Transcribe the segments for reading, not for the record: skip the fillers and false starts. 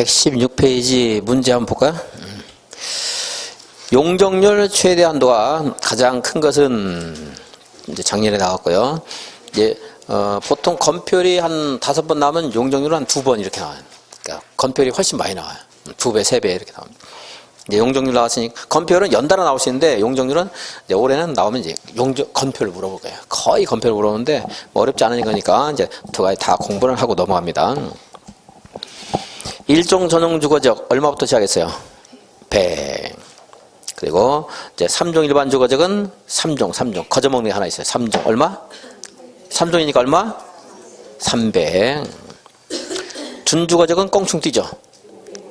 116페이지 문제 한번 볼까요? 용적률 최대 한도가 가장 큰 것은 이제 작년에 나왔고요. 이제 보통 건표율이 한 5번 나오면 용적률은 한 2번 이렇게 나와요. 그러니까 건표율이 훨씬 많이 나와요. 2배, 3배 이렇게 나옵니다. 이제 용적률 나왔으니까 건표율은 연달아 나올 수 있는데 용적률은 이제 올해는 나오면 이제 건표를 물어볼 거예요. 거의 건표를 물어보는데 뭐 어렵지 않은 거니까 이제 두 가지 다 공부를 하고 넘어갑니다. 일종 전용 주거적 얼마부터 시작했어요? 100. 그리고 이제 3종 일반 주거적은 3종 거저먹는 게 하나 있어요. 3종 얼마? 3종이니까 얼마? 300. 준주거적은 껑충 뛰죠.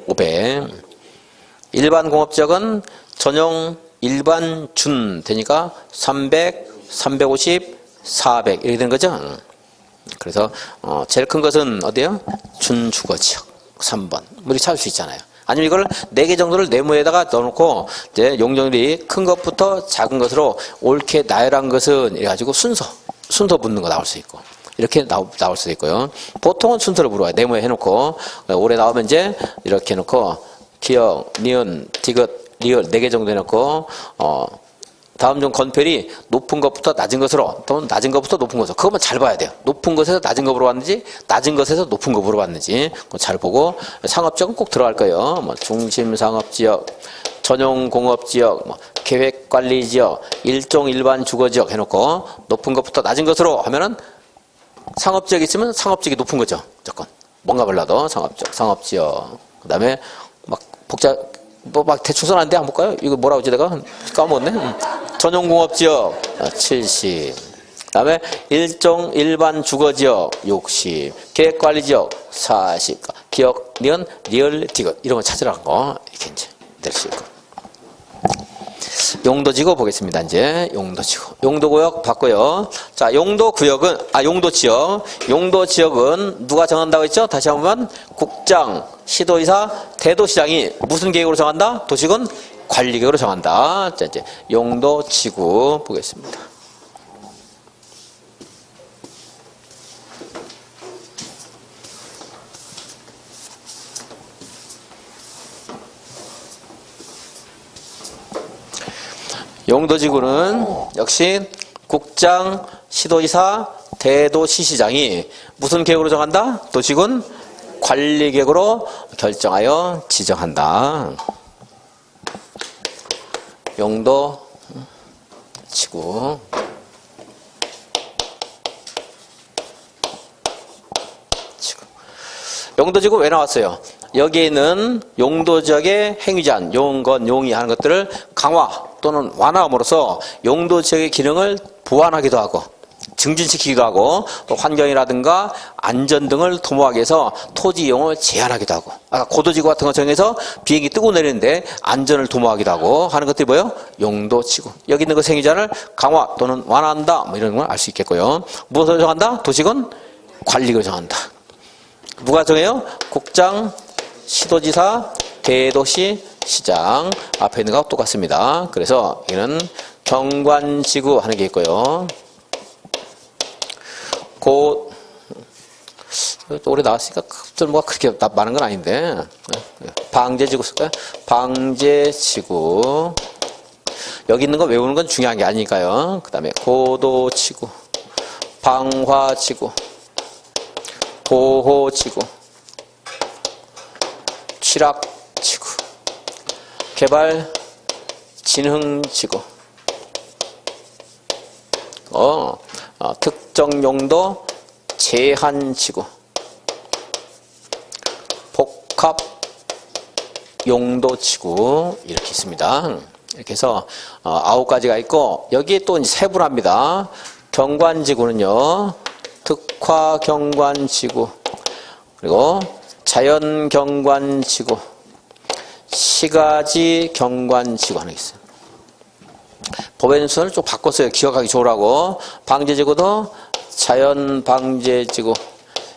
500. 일반 공업적은 전용 일반 준 되니까 300, 350, 400 이렇게 되는 거죠. 그래서 제일 큰 것은 어디예요? 준주거지역 3번. 우리 찾을 수 있잖아요. 아니면 이걸 4개 정도를 네모에다가 넣어놓고 이제 용적률이 큰 것부터 작은 것으로 옳게 나열한 것은 이래가지고 순서 붙는 거 나올 수 있고 이렇게 나올 수도 있고요. 보통은 순서를 물어봐요. 네모에 해놓고 올해 나오면 이제 이렇게 해놓고 기역, 니은, 디귿, 리을 4개 정도 해놓고 다음 중 건표율이 높은 것부터 낮은 것으로 또는 낮은 것부터 높은 것으로 그것만 잘 봐야 돼요. 높은 것에서 낮은 거 물어봤는지 낮은 것에서 높은 거 물어봤는지 그거 잘 보고 상업지역은 꼭 들어갈 거예요. 뭐 중심상업지역, 전용공업지역, 뭐 계획관리지역, 일종 일반 주거지역 해놓고 높은 것부터 낮은 것으로 하면은 상업지역이 있으면 상업지역이 높은 거죠. 무조건 뭔가 몰라도 상업지역 그 다음에 막 막 대충 써놨는데 한번 볼까요? 이거 뭐라고 했지 내가? 까먹었네. 전용공업지역 70. 그 다음에 일종 일반 주거지역 60. 계획관리지역 40. 기역, 니은, 리을, 디귿 이런 거 찾으라는 거 이렇게 이제 낼 수 있고. 용도지구 보겠습니다. 이제 용도지구. 용도구역 봤고요. 자, 용도구역은 용도지역. 용도지역은 누가 정한다고 했죠? 다시 한번 국장, 시도의사, 대도시장이 무슨 계획으로 정한다? 도시군 관리계획으로 정한다. 자, 이제 용도지구 보겠습니다. 용도지구는 역시 국장, 시도지사, 대도시시장이 무슨 계획으로 정한다? 도시군 관리계획으로 결정하여 지정한다. 용도지구. 용도지구 왜 나왔어요? 여기에 있는 용도지역의 행위제한, 용건, 용의 하는 것들을 강화 또는 완화함으로써 용도지역의 기능을 보완하기도 하고 증진시키기도 하고 또 환경이라든가 안전 등을 도모하기 위해서 토지 이용을 제한하기도 하고 아까 고도지구 같은 거 정해서 비행기 뜨고 내리는데 안전을 도모하기도 하고 하는 것들이 뭐예요? 용도지구. 여기 있는 그 행위제한을 강화 또는 완화한다 뭐 이런 걸 알 수 있겠고요. 무엇을 정한다? 도시군 관리를 정한다. 누가 정해요? 국장, 시도지사, 대도시, 시장 앞에 있는 거하고 똑같습니다. 그래서 여기는 경관지구 하는 게 있고요. 올해 나왔으니까 뭐가 그렇게 많은 건 아닌데 방제지구 쓸까요? 방제지구. 여기 있는 거 외우는 건 중요한 게 아니니까요. 그 다음에 고도지구, 방화지구, 보호지구, 취락지구, 개발진흥지구, 특정용도 제한지구, 복합용도지구 이렇게 있습니다. 이렇게 해서 9가지가 있고 여기에 또 이제 세분합니다. 경관지구는요. 특화경관지구 그리고 자연경관지구 시가지경관지구 하나 있어요. 법의 순서를 좀 바꿨어요. 기억하기 좋으라고. 방제지구도 자연방제지구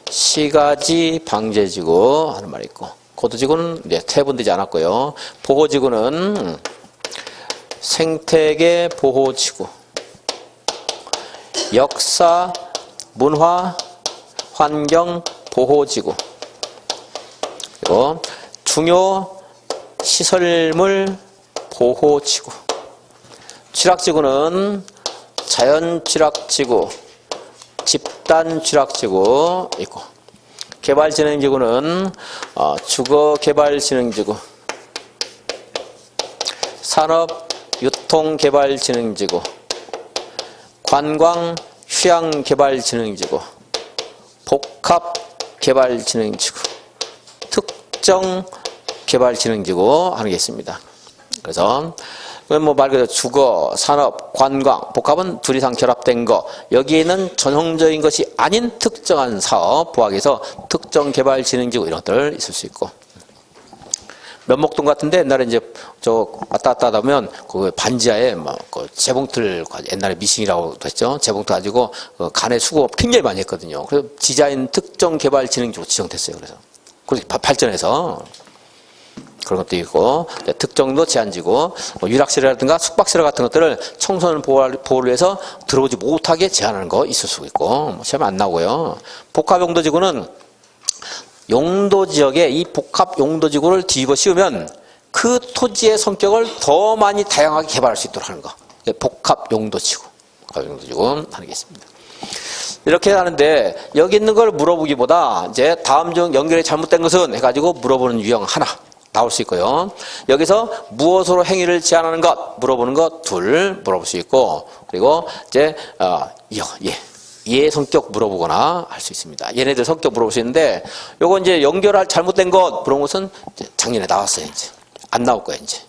시가지방제지구 하는 말이 있고 고도지구는 이제 태분되지 않았고요. 보호지구는 생태계 보호지구 역사 문화 환경 보호지구 그리고 중요 시설물 보호지구. 취락지구는 자연취락지구, 집단취락지구 있고, 개발진흥지구는 주거개발진흥지구, 산업유통개발진흥지구, 관광휴양개발진흥지구, 복합개발진흥지구, 특정개발진흥지구 하는 게 있습니다. 그래서 뭐 말 그대로 주거, 산업, 관광, 복합은 둘 이상 결합된 거, 여기에는 전형적인 것이 아닌 특정한 사업, 부학에서 특정개발진흥지구 이런 것들 있을 수 있고, 면목동 같은데 옛날에 이제 저 왔다 갔다 하다 보면 그 반지하에 막 그 재봉틀, 옛날에 미싱이라고 했죠. 재봉틀 가지고 그 간의 수거 굉장히 많이 했거든요. 그래서 디자인 특정개발진흥지구 지정됐어요. 그래서 발전해서 그런 것도 있고, 특정도 제한지고, 뭐 유락시설 숙박시설 같은 것들을 청소년 보호를 위해서 들어오지 못하게 제한하는 거 있을 수 있고, 뭐 시험 안 나오고요. 복합용도지구는 용도지역에 이 복합용도지구를 뒤집어 씌우면 그 토지의 성격을 더 많이 다양하게 개발할 수 있도록 하는 거. 복합용도지구. 복합용도지구 하는 게 있습니다. 이렇게 하는데, 여기 있는 걸 물어보기보다 이제 다음 중 연결이 잘못된 것은 해가지고 물어보는 유형 하나 나올 수 있고요. 여기서 무엇으로 행위를 제한하는 것 물어보는 것 둘 물어볼 수 있고, 그리고 이제 얘 성격 물어보거나 할 수 있습니다. 얘네들 성격 물어볼 수 있는데, 요거 이제 연결할 잘못된 것 물어본 것은 이제 작년에 나왔어요. 이제 안 나올 거예요. 이제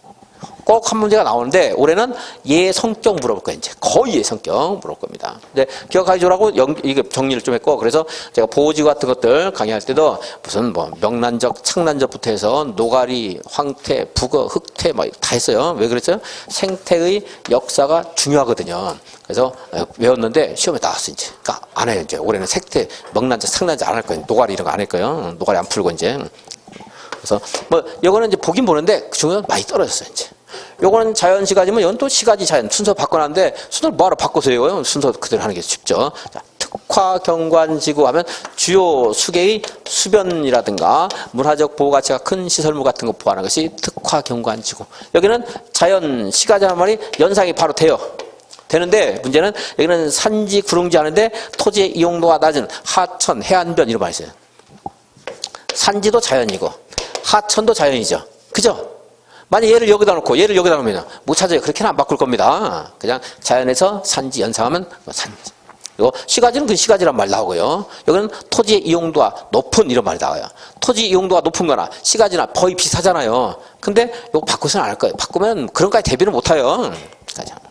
꼭 한 문제가 나오는데, 올해는 얘 성격 물어볼 거예요. 이제 거의 얘 성격 물어볼 겁니다. 근데 기억하기 좋으라고 이게 정리를 좀 했고, 그래서 제가 보호지구 같은 것들 강의할 때도 무슨 뭐 명란적, 창란적부터 해서 노가리, 황태, 북어, 흑태 막 다 했어요. 왜 그랬어요? 생태의 역사가 중요하거든요. 그래서 외웠는데 시험에 나왔어 이제. 그러니까 안 해요. 이제 올해는 생태, 명란적, 창란적 안 할 거예요. 노가리 이런 거 안 할 거예요. 노가리 안 풀고 이제. 그래서 뭐 이거는 이제 보긴 보는데 그 중에 많이 떨어졌어요. 이제. 요거는 자연시가지면 이건 또 시가지 자연 순서 바꿔놨는데, 순서를 뭐하러 바꿔서 이거요? 순서 그대로 하는 게 쉽죠. 자, 특화경관지구 하면 주요 수계의 수변이라든가 문화적 보호 가치가 큰 시설물 같은 거 보호하는 것이 특화경관지구. 여기는 자연시가지란 말이 연상이 바로 돼요. 되는데 문제는 여기는 산지 구릉지 하는데 토지의 이용도가 낮은 하천, 해안변 이런 말이 있어요. 산지도 자연이고 하천도 자연이죠. 그죠? 만약 얘를 여기다 놓고 얘를 여기다 놓으면 못 찾아요. 그렇게는 안 바꿀 겁니다. 그냥 자연에서 산지 연상하면 산지. 그리고 시가지는 그 시가지란 말 나오고요. 여기는 토지의 이용도가 높은 이런 말이 나와요. 토지 이용도가 높은 거나 시가지나 거의 비슷하잖아요. 근데 이거 바꾸서는 안 할 거예요. 바꾸면 그런 거에 대비를 못 해요.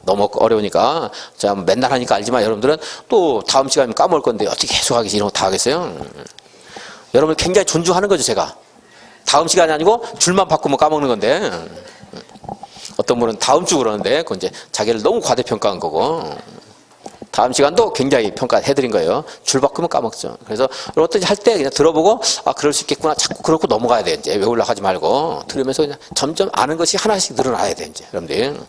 너무 어려우니까. 자, 맨날 하니까 알지만 여러분들은 또 다음 시간에 까먹을 건데 어떻게 계속 하겠어요? 이런 거 다 하겠어요? 여러분을 굉장히 존중하는 거죠, 제가. 다음 시간이 아니고 줄만 바꾸면 까먹는 건데, 어떤 분은 다음 주 그러는데 그건 이제 자기를 너무 과대평가한 거고, 다음 시간도 굉장히 평가해드린 거예요. 줄 바꾸면 까먹죠. 그래서 어떤 할 때 그냥 들어보고 그럴 수 있겠구나 자꾸 그렇고 넘어가야 돼. 이제 외우려고 하지 말고 들으면서 그냥 점점 아는 것이 하나씩 늘어나야 돼. 이제 여러분들.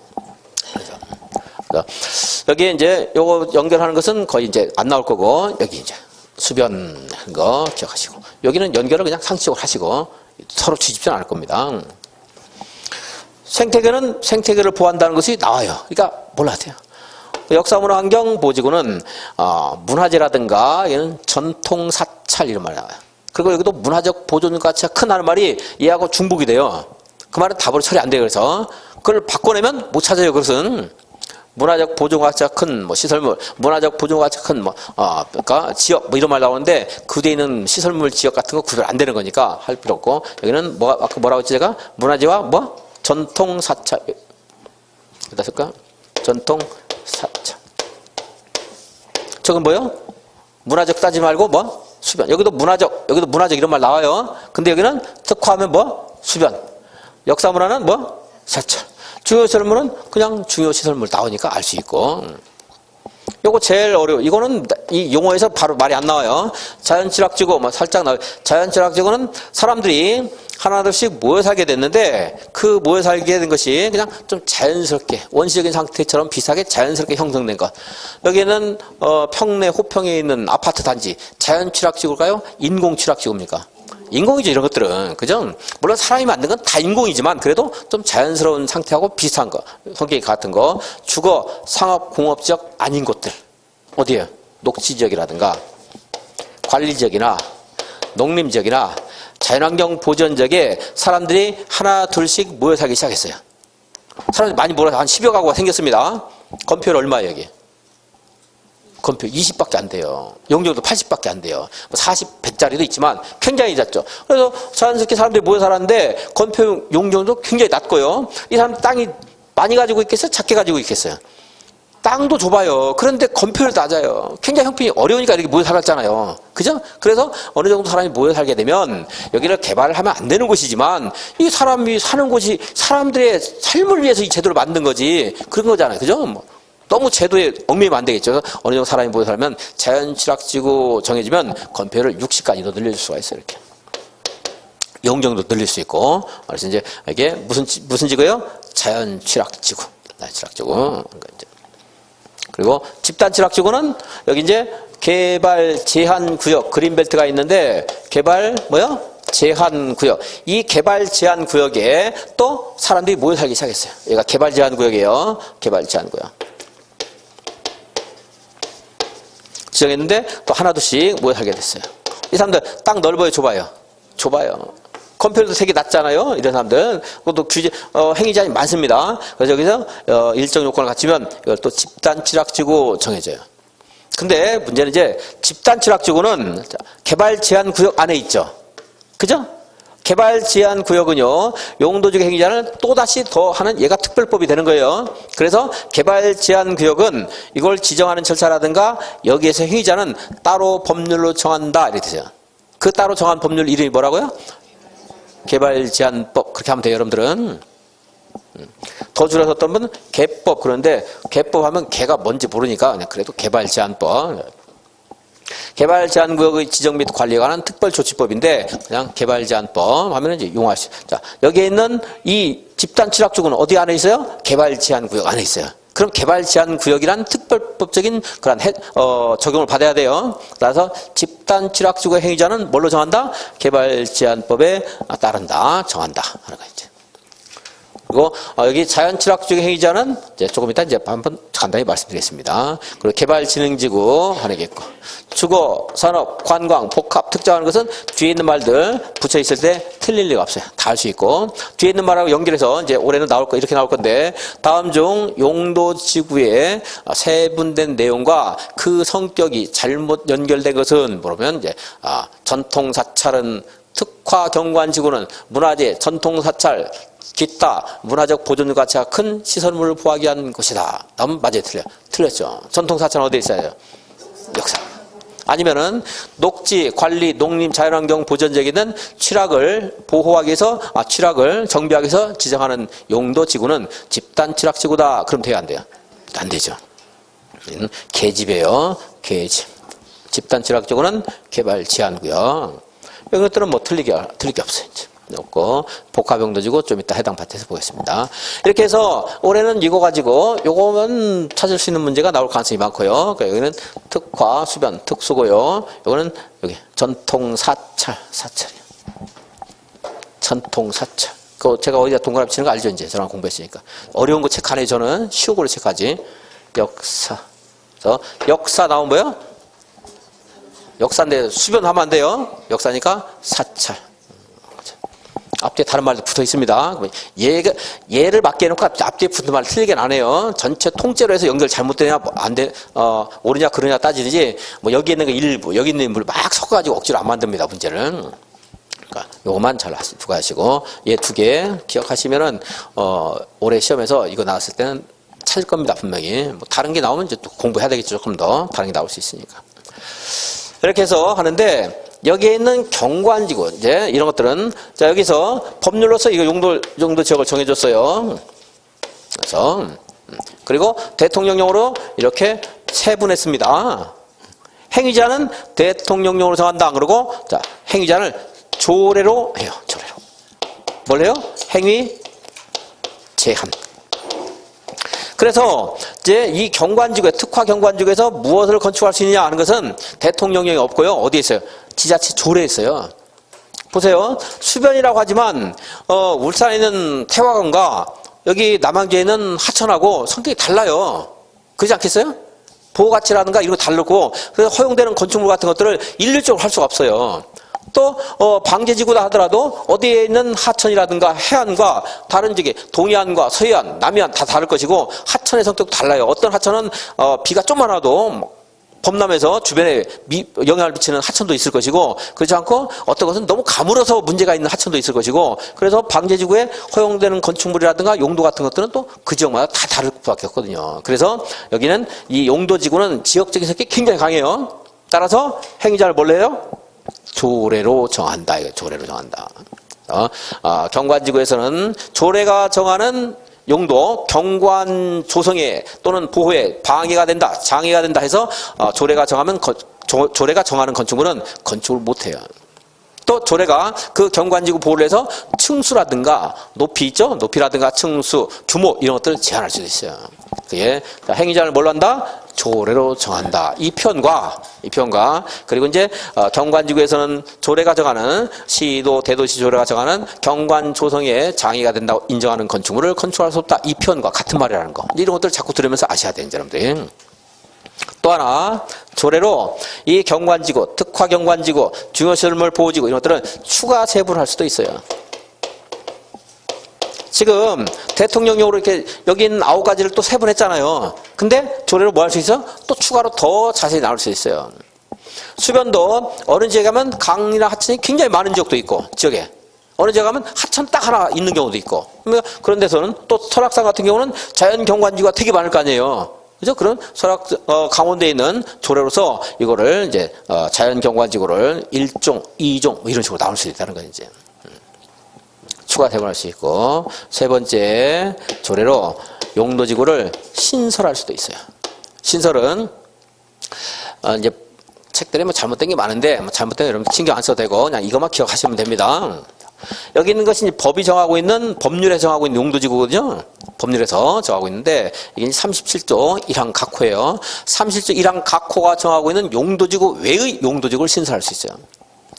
그래서 여기에 이제 요거 연결하는 것은 거의 이제 안 나올 거고, 여기 이제 수변 거 기억하시고, 여기는 연결을 그냥 상식적으로 하시고 서로 뒤집지는 않을 겁니다. 생태계는 생태계를 보호한다는 것이 나와요. 그러니까 몰라야 돼요. 역사문화환경보호지구는 문화재라든가 얘는 전통사찰 이런 말이 나와요. 그리고 여기도 문화적 보존 가치가 큰 하는 말이 얘하고 중복이 돼요. 그 말은 답으로 처리 안 돼요. 그래서 그걸 바꿔내면 못 찾아요. 그것은 문화적 보존 가치가 큰 뭐 시설물, 문화적 보존 가치가 큰 그러니까 지역 뭐 이런 말 나오는데 그 뒤에 있는 시설물 지역 같은 거 구별 안 되는 거니까 할 필요 없고, 여기는 아까 뭐라고 했지 제가? 문화재와 뭐 전통 사찰. 어디다 쓸까? 전통 사찰. 저건 뭐요? 문화적 따지 말고 뭐 수변. 여기도 문화적 이런 말 나와요. 근데 여기는 특화하면 뭐 수변. 역사문화는 뭐 사찰. 중요시설물은 그냥 중요시설물 나오니까 알 수 있고. 요거 제일 어려워. 이거는 이 용어에서 바로 말이 안 나와요. 자연취락지구 뭐 살짝 나와요. 자연취락지구는 사람들이 하나둘씩 모여 살게 됐는데, 그 모여 살게 된 것이 그냥 좀 자연스럽게 원시적인 상태처럼 비슷하게 자연스럽게 형성된 것. 여기는 평내 호평에 있는 아파트 단지 자연취락지구일까요? 인공취락지구입니까? 인공이죠, 이런 것들은. 그죠? 물론 사람이 만든 건 다 인공이지만 그래도 좀 자연스러운 상태하고 비슷한 거, 성격이 같은 거. 주거, 상업, 공업지역 아닌 곳들. 어디에요? 녹지지역이라든가 관리지역이나 농림지역이나 자연환경 보전지역에 사람들이 하나 둘씩 모여 살기 시작했어요. 사람들이 많이 모여서 한 10여 가구가 생겼습니다. 건폐율 얼마예요, 여기? 건폐율 20밖에 안 돼요. 용적도 80밖에 안 돼요. 40, 100짜리도 있지만 굉장히 낮죠. 그래서 자연스럽게 사람들이 모여 살았는데 건폐율 용적도 굉장히 낮고요. 이 사람 땅이 많이 가지고 있겠어요? 작게 가지고 있겠어요? 땅도 좁아요. 그런데 건폐율도 낮아요. 굉장히 형편이 어려우니까 이렇게 모여 살았잖아요. 그죠? 그래서 어느 정도 사람이 모여 살게 되면 여기를 개발을 하면 안 되는 곳이지만 이 사람이 사는 곳이 사람들의 삶을 위해서 이 제도를 만든 거지. 그런 거잖아요. 그죠? 뭐 너무 제도에 얽매이면 안 되겠죠. 어느 정도 사람이 모여 살면 자연취락지구 정해지면 건폐율을 60까지도 늘릴 수가 있어요. 이렇게. 용정도 늘릴 수 있고. 그래서 이제 이게 무슨 지구예요? 자연취락지구. 자연취락지구. 그리고 집단취락지구는 여기 이제 개발 제한구역 그린벨트가 있는데 개발 뭐요? 제한구역. 이 개발 제한구역에 또 사람들이 모여 살기 시작했어요. 얘가 개발 제한구역이에요. 개발 제한구역. 지정했는데 또 하나둘씩 모여 살게 됐어요. 이 사람들 땅 넓어요, 좁아요? 좁아요. 건폐율도 되게 낮잖아요. 이런 사람들. 그것도 규제, 행위 제한이 많습니다. 그래서 여기서, 일정 요건을 갖추면 이걸 또 집단취락지구 정해져요. 근데 문제는 이제 집단취락지구는 개발 제한 구역 안에 있죠. 그죠? 개발 제한 구역은요, 용도적 행위 제한을 또다시 더 하는 얘가 특별법이 되는 거예요. 그래서 개발 제한 구역은 이걸 지정하는 절차라든가 여기에서 행위 제한은 따로 법률로 정한다. 이렇게 되죠. 그 따로 정한 법률 이름이 뭐라고요? 개발제한법. 그렇게 하면 돼요, 여러분들은. 더 줄여서 어떤 분은 개법. 그런데 개법 하면 개가 뭔지 모르니까 그냥 그래도 개발제한법. 개발제한구역의 지정 및 관리에 관한 특별조치법인데 그냥 개발제한법 하면 이제 용할 수. 자, 여기에 있는 이 집단취락지구는 어디 안에 있어요? 개발제한구역 안에 있어요. 그럼 개발제한구역이란 특별법적인 그런 적용을 받아야 돼요. 따라서 집단취락지구의 행위자는 뭘로 정한다? 개발제한법에 따른다, 정한다 하는 거 이제. 그리고 여기 자연취락지구 행위자는 이제 조금 이따 이제 한번 간단히 말씀드리겠습니다. 그리고 개발진흥지구 하나 겠고, 주거, 산업, 관광, 복합, 특정하는 것은 뒤에 있는 말들 붙여 있을 때 틀릴 리가 없어요. 다 할 수 있고 뒤에 있는 말하고 연결해서 이제 올해는 나올 거 이렇게 나올 건데 다음 중 용도지구의 세분된 내용과 그 성격이 잘못 연결된 것은 뭐냐면 이제 전통사찰은 특화 경관지구는 문화재, 전통사찰 기타 문화적 보존 가치가 큰 시설물을 보호하기 위한 곳이다. 다음 맞아요, 틀렸죠. 전통사찰은 어디에 있어요? 역사. 아니면은 녹지, 관리, 농림, 자연환경 보전적인 취락을 보호하기 위해서 취락을 정비하기 위해서 지정하는 용도지구는 집단취락지구다. 그럼 돼요, 안 돼요? 안 되죠. 계집이에요. 계집. 집단취락지구는 개발 제한구역. 이런 것들은 뭐 틀릴 게 없어요. 이제. 없고 복합용도지구 좀 이따 해당 파트에서 보겠습니다. 이렇게 해서 올해는 이거 가지고 요거만 찾을 수 있는 문제가 나올 가능성이 많고요. 그러니까 여기는 특화, 수변, 특수고요. 요거는 여기 전통사찰이요. 전통사찰. 그거 제가 어디다 동그라미 치는 거 알죠? 이제 저랑 공부했으니까. 어려운 거 체크 안 해요. 저는 쉬운 걸로 체크하지. 역사. 그래서 역사 나온 뭐요? 역사인데 수변하면 안 돼요. 역사니까 사찰. 앞뒤에 다른 말도 붙어 있습니다. 얘를 맞게 해놓고 앞뒤에 붙은 말 틀리게 안 해요. 전체 통째로 해서 연결 잘못되냐, 옳으냐, 그러냐 따지지, 뭐 여기 있는 거 일부, 여기 있는 인물을 막 섞어가지고 억지로 안 만듭니다, 문제는. 그러니까 요거만 잘 두고 하시고, 얘 두 개 기억하시면은, 올해 시험에서 이거 나왔을 때는 찾을 겁니다, 분명히. 뭐 다른 게 나오면 이제 또 공부해야 되겠죠, 조금 더. 다른 게 나올 수 있으니까. 이렇게 해서 하는데, 여기에 있는 경관지구, 이제 이런 것들은, 자, 여기서 법률로서 이거 용도 지역을 정해줬어요. 그래서, 그리고 대통령령으로 이렇게 세분했습니다. 행위자는 대통령령으로 정한다. 그러고, 자, 행위자를 조례로 해요. 조례로. 뭘 해요? 행위 제한. 그래서 이제 이 경관지구에 특화 경관지구에서 무엇을 건축할 수 있느냐 하는 것은 대통령령이 없고요. 어디에 있어요? 지자체 조례에 있어요. 보세요. 수변이라고 하지만 울산에 있는 태화강과 여기 남양주에 있는 하천하고 성격이 달라요. 그렇지 않겠어요? 보호가치라든가 이런 거 다르고, 그래서 허용되는 건축물 같은 것들을 일률적으로 할 수가 없어요. 또 방제지구다 하더라도 어디에 있는 하천이라든가 해안과 다른 지기 동해안과 서해안, 남해안 다 다를 것이고, 하천의 성격도 달라요. 어떤 하천은 비가 좀만 와도 범람해서 주변에 영향을 미치는 하천도 있을 것이고, 그렇지 않고 어떤 것은 너무 가물어서 문제가 있는 하천도 있을 것이고, 그래서 방제지구에 허용되는 건축물이라든가 용도 같은 것들은 또 그 지역마다 다 다를 수밖에 없거든요. 그래서 여기는 이 용도지구는 지역적인 성격이 굉장히 강해요. 따라서 행위자를 뭘로 해요? 조례로 정한다. 이거 조례로 정한다. 경관지구에서는 조례가 정하는 용도, 경관 조성에 또는 보호에 방해가 된다, 장애가 된다 해서 조례가 정하면 조례가 정하는 건축물은 건축을 못해요. 또 조례가 그 경관지구 보호를 해서 층수라든가 높이 있죠? 높이라든가 층수, 규모 이런 것들을 제한할 수도 있어요. 그게 행위자를 뭘로 한다? 조례로 정한다. 이 표현과 그리고 이제 경관지구에서는 조례가 정하는 시도 대도시 조례가 정하는 경관 조성에 장애가 된다고 인정하는 건축물을 건축할 수 없다. 이 표현과 같은 말이라는 거. 이런 것들을 자꾸 들으면서 아셔야 돼요, 여러분들. 또 하나, 조례로 이 경관지구, 특화 경관지구, 중요시설물 보호지구 이런 것들은 추가 세분을 할 수도 있어요. 지금 대통령령으로 이렇게 여기 있는 9가지를 또 세분했잖아요. 근데 조례로 뭐 할 수 있어? 또 추가로 더 자세히 나올 수 있어요. 수변도 어느 지역에 가면 강이나 하천이 굉장히 많은 지역도 있고, 지역에. 어느 지역에 가면 하천 딱 하나 있는 경우도 있고. 그런 데서는 또 설악산 같은 경우는 자연 경관지구가 되게 많을 거 아니에요. 그죠? 그런 강원도에 있는 조례로서 이거를 이제 자연 경관지구를 1종, 2종 이런 식으로 나올 수 있다는 거예요, 이제. 추가 세분할 수 있고, 세 번째 조례로 용도지구를 신설할 수도 있어요. 신설은 이제 책들에 뭐 잘못된 게 많은데 잘못된 거 여러분 신경 안 써도 되고 그냥 이것만 기억하시면 됩니다. 여기 있는 것이 법이 정하고 있는, 법률에 정하고 있는 용도지구거든요. 법률에서 정하고 있는데 이게 37조 1항 각호예요. 37조 1항 각호가 정하고 있는 용도지구 외의 용도지구를 신설할 수 있어요.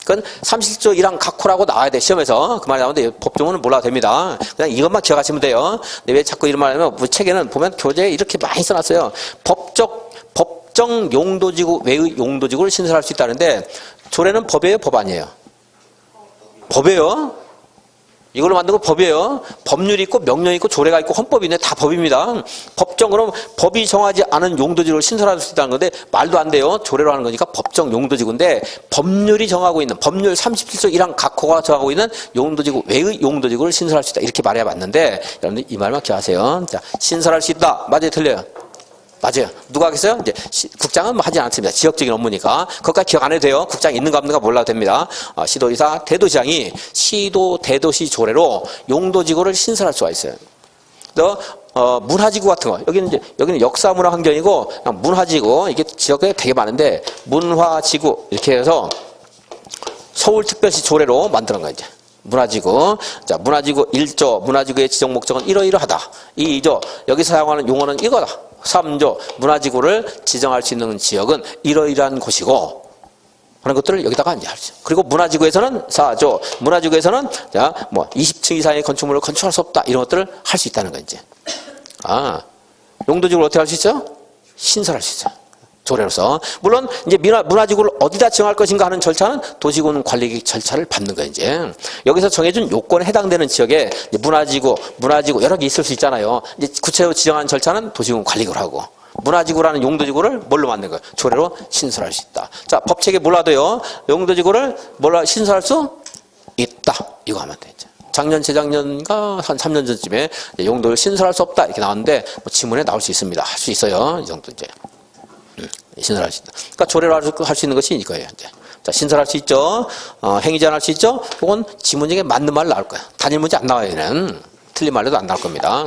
그건 37조 1항 각호라고 나와야 돼, 시험에서. 그 말이 나오는데 법조문은 몰라도 됩니다. 그냥 이것만 기억하시면 돼요. 근데 왜 자꾸 이런 말 하면 책에는 보면 교재에 이렇게 많이 써놨어요. 법정 용도지구 외의 용도지구를 신설할 수 있다는데, 조례는 법이에요, 법 아니에요? 법이에요. 이걸로 만든 거 법이에요. 법률이 있고 명령이 있고 조례가 있고 헌법이 있네. 다 법입니다. 법정, 그럼 법이 정하지 않은 용도지구를 신설할 수 있다는 건데 말도 안 돼요. 조례로 하는 거니까 법정 용도지구인데, 법률이 정하고 있는, 법률 37조 1항 각호가 정하고 있는 용도지구 외의 용도지구를 신설할 수 있다. 이렇게 말해야 맞는데, 여러분들 이 말만 기억하세요. 자, 신설할 수 있다. 맞아요, 틀려요? 맞아요. 누가 하겠어요? 이제 국장은 뭐 하지 않습니다. 지역적인 업무니까. 그것까지 기억 안 해도 돼요. 국장이 있는가 없는가 몰라도 됩니다. 시도지사, 대도시장이 시도 대도시 조례로 용도지구를 신설할 수가 있어요. 또 문화지구 같은 거, 여기는 역사문화 환경이고 그냥 문화지구, 이게 지역에 되게 많은데 문화지구 이렇게 해서 서울특별시 조례로 만드는 거예요. 이제 문화지구. 자, 문화지구 1조, 문화지구의 지정 목적은 이러이러하다. 2조, 여기서 사용하는 용어는 이거다. 3조, 문화지구를 지정할 수 있는 지역은 이러이러한 곳이고 하는 것들을 여기다가 이제 하죠. 그리고 문화지구에서는 4조, 문화지구에서는 자, 뭐 20층 이상의 건축물을 건축할 수 없다. 이런 것들을 할 수 있다는 거 이제. 용도지구를 어떻게 할 수 있어요? 신설할 수 있어요. 조례로서. 물론 이제 문화지구를 어디다 지정할 것인가 하는 절차는 도시군 관리계획 절차를 밟는 거예요, 이제. 여기서 정해준 요건에 해당되는 지역에 문화지구 여러 개 있을 수 있잖아요. 이제 구체적으로 지정한 절차는 도시군 관리계획을 하고, 문화지구라는 용도지구를 뭘로 만든 거예요? 조례로 신설할 수 있다. 자, 법책에 몰라도요, 용도지구를 뭘로 신설할 수 있다. 이거 하면 되죠. 작년, 재작년인가 한 3년 전쯤에 용도를 신설할 수 없다. 이렇게 나왔는데, 뭐 지문에 나올 수 있습니다. 할 수 있어요. 이 정도 이제. 신설할 수 있다. 그러니까 조례로 할 수 있는 것이 이거예요. 이제. 자, 신설할 수 있죠. 행위 제한할 수 있죠. 이건 지문중에 맞는 말 나올 거야. 단일 문제 안 나와요. 얘는. 틀린 말로도 안 나올 겁니다.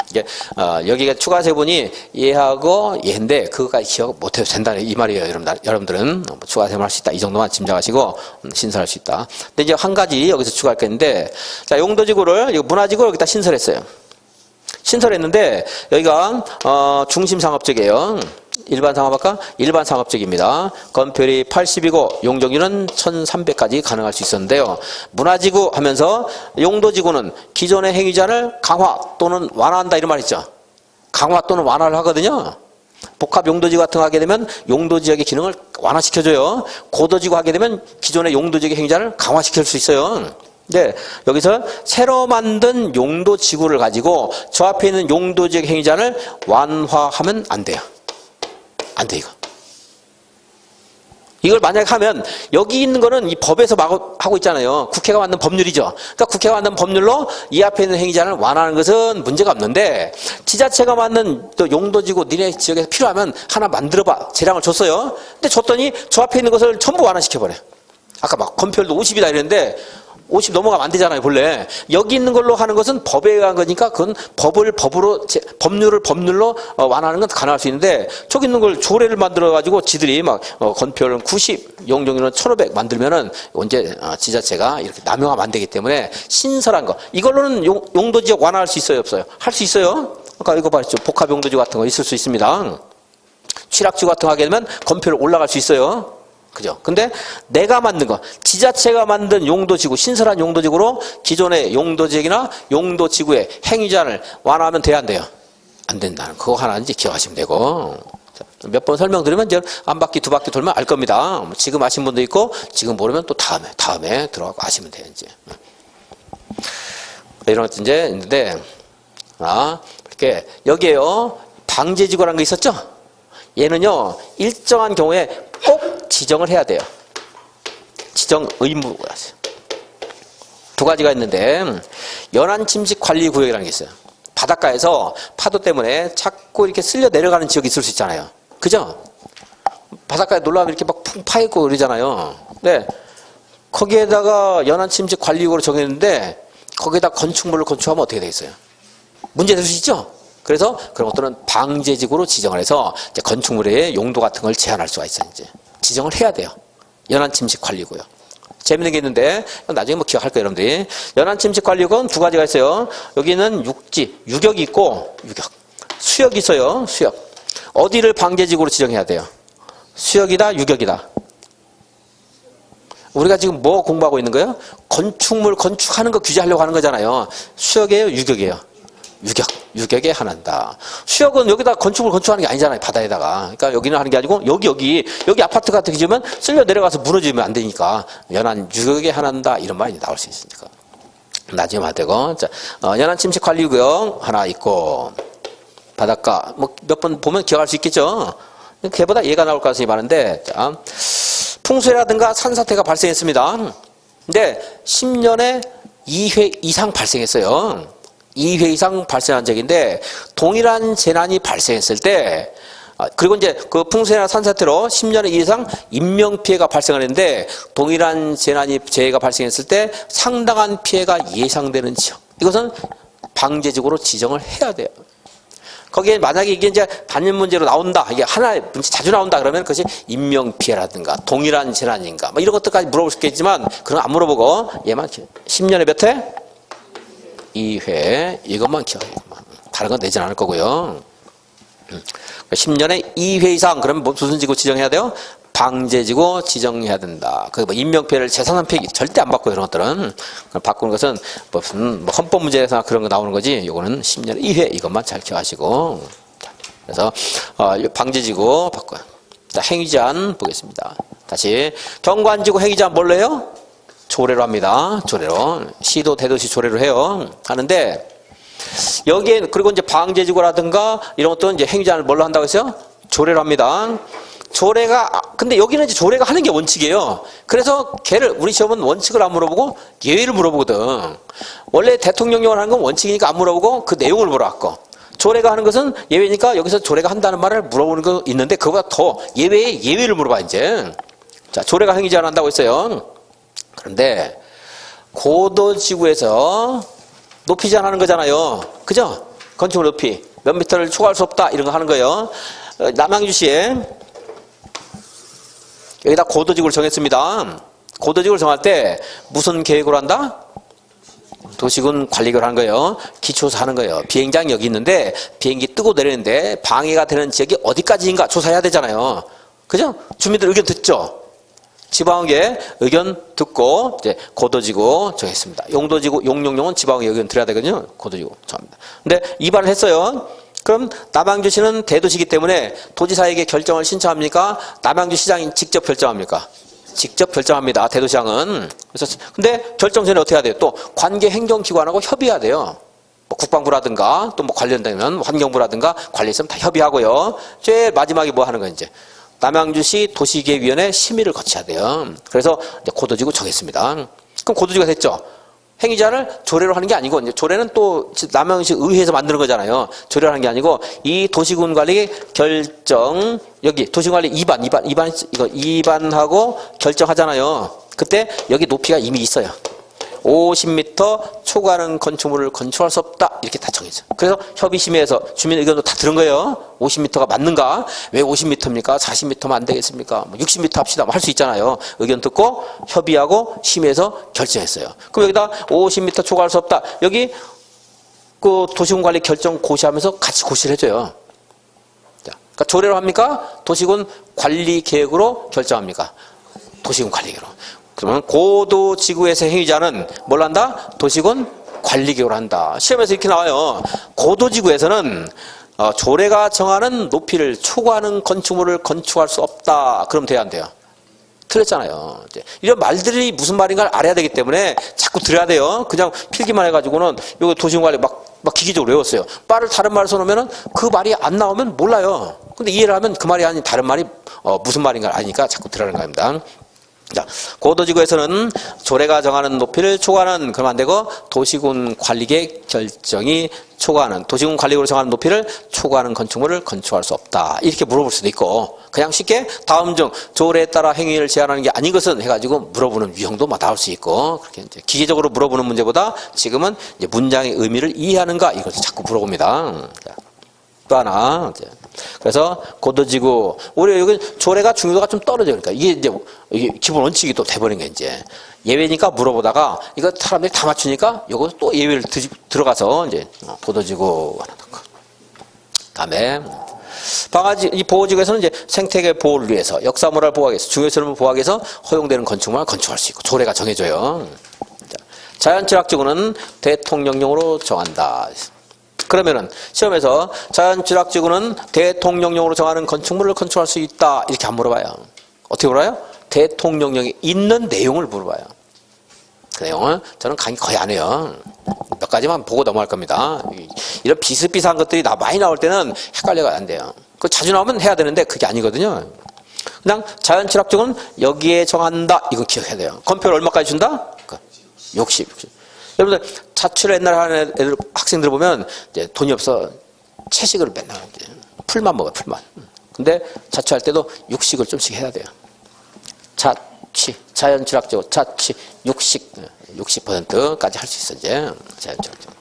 이게 여기가 추가 세분이 얘하고 얘인데 그거까지 기억 못해도 된다 이 말이에요. 여러분들은 추가 세분할 수 있다. 이 정도만 짐작하시고 신설할 수 있다. 근데 이제 한 가지 여기서 추가할 게 있는데, 자, 용도지구를 문화지구를 여기다 신설했어요. 신설했는데 여기가 중심상업적이에요. 일반 상업학과? 일반 상업적입니다. 건폐율이 80이고 용적률은 1300까지 가능할 수 있었는데요. 문화지구 하면서 용도지구는 기존의 행위자를 강화 또는 완화한다 이런 말 있죠. 강화 또는 완화를 하거든요. 복합 용도지구 같은 거 하게 되면 용도지역의 기능을 완화시켜줘요. 고도지구 하게 되면 기존의 용도지역의 행위자를 강화시킬 수 있어요. 네, 여기서 새로 만든 용도지구를 가지고 저 앞에 있는 용도지역 행위자를 완화하면 안 돼요. 안 돼, 이거. 이걸 만약에 하면 여기 있는 거는 이 법에서 하고 있잖아요. 국회가 만든 법률이죠. 그러니까 국회가 만든 법률로 이 앞에 있는 행위자를 완화하는 것은 문제가 없는데 지자체가 만든 또 용도지구 니네 지역에서 필요하면 하나 만들어봐. 재량을 줬어요. 근데 줬더니 저 앞에 있는 것을 전부 완화시켜버려. 아까 막 건폐율도 50이다 이랬는데 50 넘어가면 안 되잖아요, 본래. 여기 있는 걸로 하는 것은 법에 의한 거니까 그건 법률을 법률로 완화하는 건 가능할 수 있는데 저기 있는 걸 조례를 만들어가지고 지들이 막 건폐율은 90, 용적률은 1500 만들면은 언제 지자체가 이렇게 남용하면 안 되기 때문에 신설한 거. 이걸로는 용도지역 완화할 수 있어요, 없어요? 할 수 있어요. 아까 이거 봤죠? 복합 용도지구 같은 거 있을 수 있습니다. 취락지구 같은 거 하게 되면 건폐율 올라갈 수 있어요. 그죠? 근데 내가 만든 거, 지자체가 만든 용도지구, 신설한 용도지구로 기존의 용도지역이나 용도지구의 행위자를 완화하면 돼야 안 돼요? 안 된다는 그거 하나 이제 기억하시면 되고. 몇 번 설명드리면 이제 한 바퀴, 두 바퀴 돌면 알 겁니다. 지금 아신 분도 있고, 지금 모르면 또 다음에 들어가고 아시면 돼요, 이제. 이런 것도 이제 있는데, 이렇게, 여기에요, 방제지구라는 거 있었죠? 얘는요, 일정한 경우에 꼭 지정을 해야 돼요. 지정 의무가 있어요. 두 가지가 있는데 연안침식관리구역이라는 게 있어요. 바닷가에서 파도 때문에 자꾸 이렇게 쓸려 내려가는 지역이 있을 수 있잖아요. 그죠? 바닷가에 놀러가면 이렇게 막 푹 파있고 그러잖아요. 네. 거기에다가 연안침식관리구역으로 정했는데 거기에다 건축물을 건축하면 어떻게 되겠어요? 문제 될 수 있죠? 그래서 그런 것들은 방제지구로 지정을 해서 이제 건축물의 용도 같은 걸 제한할 수가 있어요. 이제 지정을 해야 돼요. 연안침식관리구역. 재밌는 게 있는데 나중에 뭐 기억할 거예요, 여러분들이. 연안침식관리구역은 두 가지가 있어요. 여기는 육지, 유격이 있고 유격, 수역이 있어요. 수역. 어디를 방제지구로 지정해야 돼요? 수역이다, 유격이다. 우리가 지금 뭐 공부하고 있는 거예요? 건축물 건축하는 거 규제하려고 하는 거잖아요. 수역이에요, 유격이에요? 유격에 한한다. 수역은 여기다 건축을 건축하는 게 아니잖아요. 바다에다가. 그러니까 여기는 하는 게 아니고 여기 아파트 같은 게 지으면 쓸려 내려가서 무너지면 안 되니까 연안 유격에 한한다 이런 말이 나올 수 있으니까. 나중에 말 되고. 자, 연안침식관리구역 하나 있고 바닷가 뭐 몇 번 보면 기억할 수 있겠죠. 걔보다 얘가 나올 가능성이 많은데 자, 풍수해라든가 산사태가 발생했습니다. 근데 10년에 2회 이상 발생했어요. 2회 이상 발생한 적인데 동일한 재난이 발생했을 때 그리고 이제 그 풍수나 산사태로 10년에 이상 인명피해가 발생하는데 동일한 재해가 발생했을 때 상당한 피해가 예상되는 지역. 이것은 방제지구로 지정을 해야 돼요. 거기에 만약에 이게 이제 단일 문제로 나온다. 이게 하나의 문제 자주 나온다. 그러면 그것이 인명피해라든가 동일한 재난인가 뭐 이런 것들까지 물어볼 수 있겠지만 그건 안 물어보고 얘만 10년에 몇 회? 2회 이것만 기억해요. 다른 건 내진 않을 거고요. 10년에 2회 이상 그러면 무슨 지구 지정해야 돼요? 방제지구 지정해야 된다. 그 뭐 인명피해를 재산상 피해 절대 안 받고 이런 것들은 바꾸는 것은 무슨 뭐 헌법 문제에서 그런 거 나오는 거지. 요거는 10년에 2회 이것만 잘 기억하시고. 그래서 방제지구 바꿔요. 자, 행위제한 보겠습니다. 다시 경관지구 행위제한 뭘로 해요? 조례로 합니다. 조례로. 시도 대도시 조례로 해요. 하는데 여기에 그리고 이제 방제지구라든가 이런 것도 이제 행위제한을 뭘로 한다고 했어요? 조례로 합니다. 조례가 근데 여기는 이제 조례가 하는 게 원칙이에요. 그래서 걔를 우리 시험은 원칙을 안 물어보고 예외를 물어보거든. 원래 대통령령을 하는 건 원칙이니까 안 물어보고 그 내용을 물어봤고 조례가 하는 것은 예외니까 여기서 조례가 한다는 말을 물어보는 거 있는데 그거보다 더 예외의 예외를 물어봐 이제. 자, 조례가 행위제한 한다고 했어요. 그런데 고도지구에서 높이 제한하는 거잖아요. 그죠? 건축물 높이 몇 미터를 초과할 수 없다 이런 거 하는 거예요. 남양주시에 여기다 고도지구를 정했습니다. 고도지구를 정할 때 무슨 계획으로 한다? 도시군 관리를 하는 거예요. 기초조사 하는 거예요. 비행장 여기 있는데 비행기 뜨고 내리는데 방해가 되는 지역이 어디까지인가 조사해야 되잖아요. 그죠? 주민들 의견 듣죠? 지방의 의견 듣고 이제 고도지구 정했습니다. 용도지구, 용용용은 지방의 의견 들어야 되거든요. 고도지구 정합니다. 근데 위반을 했어요. 그럼 남양주시는 대도시이기 때문에 도지사에게 결정을 신청합니까? 남양주 시장이 직접 결정합니까? 직접 결정합니다. 대도시장은. 그래서 근데 결정 전에 어떻게 해야 돼요? 또 관계 행정기관하고 협의해야 돼요. 뭐 국방부라든가 또 뭐 관련되면 환경부라든가 관리 있으면 다 협의하고요. 제일 마지막에 뭐 하는 거예요, 이제. 남양주시 도시계획위원회 심의를 거쳐야 돼요. 그래서 이제 고도지구 정했습니다. 그럼 고도지구가 됐죠. 행위자를 조례로 하는 게 아니고, 이제 조례는 또 남양주시 의회에서 만드는 거잖아요. 조례로 하는 게 아니고, 이 도시군 관리 결정, 여기 도시군 관리 이거 입안하고 결정하잖아요. 그때 여기 높이가 이미 있어요. 50m 초과하는 건축물을 건축할 수 없다. 이렇게 다 정해져. 그래서 협의심의에서 주민 의견도 다 들은 거예요. 50m가 맞는가? 왜 50m입니까? 40m면 안 되겠습니까? 60m 합시다. 할 수 있잖아요. 의견 듣고 협의하고 심의해서 결정했어요. 그럼 여기다 50m 초과할 수 없다. 여기 그 도시군 관리 결정 고시하면서 같이 고시를 해줘요. 자, 그러니까 조례로 합니까? 도시군 관리 계획으로 결정합니까? 도시군 관리 계획으로. 그러면 고도지구에서 행위자는 뭘 한다? 도시군 관리계획을 한다. 시험에서 이렇게 나와요. 고도지구에서는 조례가 정하는 높이를 초과하는 건축물을 건축할 수 없다. 그럼 돼야 안 돼요? 틀렸잖아요. 이런 말들이 무슨 말인가를 알아야 되기 때문에 자꾸 들어야 돼요. 그냥 필기만 해가지고는 이거 도시군 관리 막 기기적으로 외웠어요. 말을 다른 말을 써놓으면 그 말이 안 나오면 몰라요. 근데 이해를 하면 그 말이 아닌 다른 말이 무슨 말인가 아니까 자꾸 들어가는 겁니다. 자, 고도지구에서는 조례가 정하는 높이를 초과하는, 그러면 안 되고, 도시군 관리계획 결정이 초과하는, 도시군 관리계획으로 정하는 높이를 초과하는 건축물을 건축할 수 없다. 이렇게 물어볼 수도 있고, 그냥 쉽게 다음 중 조례에 따라 행위를 제한하는 게 아닌 것은 해가지고 물어보는 유형도 나올 수 있고, 그렇게 이제 기계적으로 물어보는 문제보다 지금은 이제 문장의 의미를 이해하는가 이걸 자꾸 물어봅니다. 자, 또 하나. 그래서 고도지구, 우리 여기 조례가 중요도가 좀 떨어져요. 그러니까 이게 기본 원칙이 또 돼버린 게 이제 예외니까 물어보다가 이거 사람들이 다 맞추니까 이거 또 예외를 들어가서 이제 고도지구 하나 넣고. 다음에 방아지 이 보호지구에서는 이제 생태계 보호를 위해서 역사문화를 보호하기 위해서 중요시설물 보호하기 위해서 허용되는 건축물을 건축할 수 있고 조례가 정해줘요. 자연취락지구는 대통령령으로 정한다. 그러면은 시험에서 자연취락지구는 대통령령으로 정하는 건축물을 건축할 수 있다. 이렇게 안 물어봐요. 어떻게 물어봐요? 대통령령에 있는 내용을 물어봐요. 그 내용을 저는 강의 거의 안 해요. 몇 가지만 보고 넘어갈 겁니다. 이런 비슷비슷한 것들이 많이 나올 때는 헷갈려가 안 돼요. 그 자주 나오면 해야 되는데 그게 아니거든요. 그냥 자연취락지구는 여기에 정한다. 이거 기억해야 돼요. 건표를 얼마까지 준다? 60. 여러분들 자취를 옛날에 하는 애들 학생들 보면 이제 돈이 없어 채식을 맨날 이제 풀만 먹어요. 풀만. 근데 자취할 때도 육식을 좀씩 해야 돼요. 자취 자연취락지구 자취 육식 60%까지 할 수 있어 이제 자연취락지구.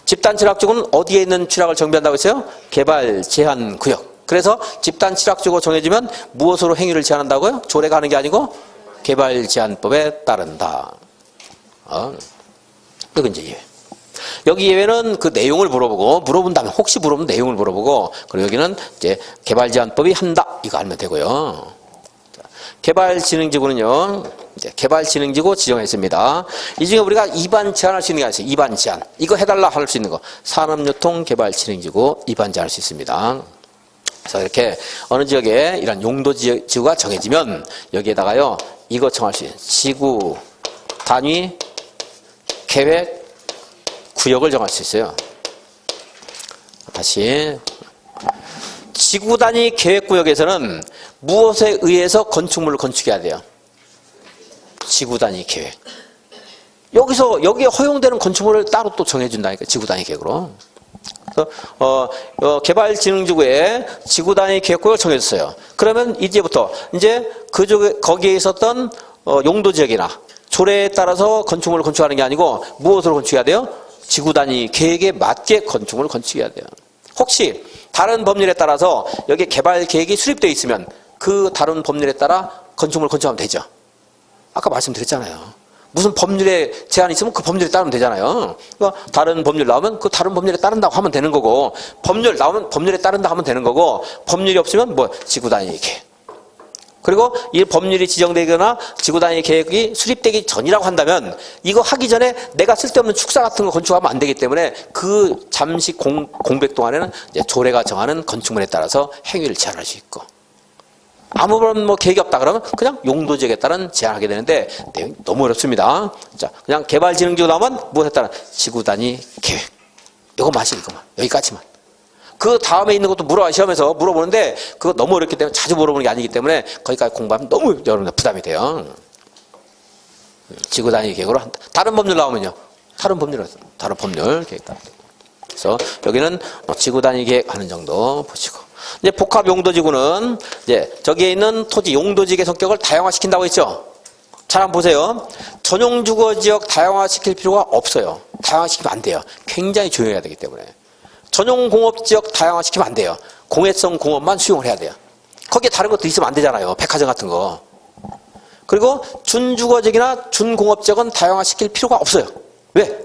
집단취락지구는 어디에 있는 취락을 정비한다고 했어요? 개발 제한 구역. 그래서 집단취락지구 정해지면 무엇으로 행위를 제한한다고요? 조례가 하는 게 아니고 개발 제한법에 따른다. 이건 이제 예외. 여기 예외는 그 내용을 물어본다면 혹시 물어보면 내용을 물어보고, 그리고 여기는 이제 개발제한법이 한다. 이거 알면 되고요. 개발진흥지구는요, 이제 개발진흥지구 지정했습니다. 이 중에 우리가 입안 제한할 수 있는 게 있어요. 입안 제한. 이거 해달라 할 수 있는 거. 산업유통개발진흥지구 입안 제한할 수 있습니다. 그래서 이렇게 어느 지역에 이런 용도지구가 정해지면 여기에다가요, 이거 정할 수 있는 지구 단위 계획 구역을 정할 수 있어요. 다시 지구 단위 계획 구역에서는 무엇에 의해서 건축물을 건축해야 돼요? 지구 단위 계획. 여기에 허용되는 건축물을 따로 또 정해준다니까 지구 단위 계획으로. 그래서 개발진흥지구에 지구 단위 계획 구역을 정해줬어요. 그러면 이제부터 이제 거기에 있었던 용도 지역이나 조례에 따라서 건축물을 건축하는 게 아니고 무엇으로 건축해야 돼요? 지구 단위 계획에 맞게 건축물을 건축해야 돼요. 혹시 다른 법률에 따라서 여기에 개발 계획이 수립되어 있으면 그 다른 법률에 따라 건축물을 건축하면 되죠. 아까 말씀드렸잖아요. 무슨 법률에 제한이 있으면 그 법률에 따르면 되잖아요. 그러니까 다른 법률 나오면 그 다른 법률에 따른다고 하면 되는 거고, 법률 나오면 법률에 따른다 하면 되는 거고, 법률이 없으면 뭐 지구단위 계획. 그리고 이 법률이 지정되거나 지구단위 계획이 수립되기 전이라고 한다면 이거 하기 전에 내가 쓸데없는 축사 같은 거 건축하면 안 되기 때문에 그 잠시 공백 동안에는 이제 조례가 정하는 건축물에 따라서 행위를 제한할 수 있고, 아무런 뭐 계획이 없다 그러면 그냥 용도지역에 따른 제한하게 되는데 내용이 너무 어렵습니다. 자, 그냥 개발진흥지구 나오면 무엇에 따른 지구단위 계획. 이거만 하시, 이거만. 여기까지만. 그 다음에 있는 것도 시험에서 물어보는데 그거 너무 어렵기 때문에 자주 물어보는 게 아니기 때문에 거기까지 공부하면 너무 여러분들 부담이 돼요. 지구단위 계획으로 한다. 다른 법률 나오면요. 다른 법률 계획. 그래서 여기는 지구단위 계획 하는 정도 보시고. 이제 복합 용도지구는 이제 저기에 있는 토지 용도지구의 성격을 다양화시킨다고 했죠. 잘 한번 보세요. 전용 주거지역 다양화시킬 필요가 없어요. 다양화시키면 안 돼요. 굉장히 조용해야 되기 때문에. 전용 공업지역 다양화시키면 안 돼요. 공해성 공업만 수용을 해야 돼요. 거기에 다른 것도 있으면 안 되잖아요. 백화점 같은 거. 그리고 준주거지역이나 준공업지역은 다양화시킬 필요가 없어요. 왜?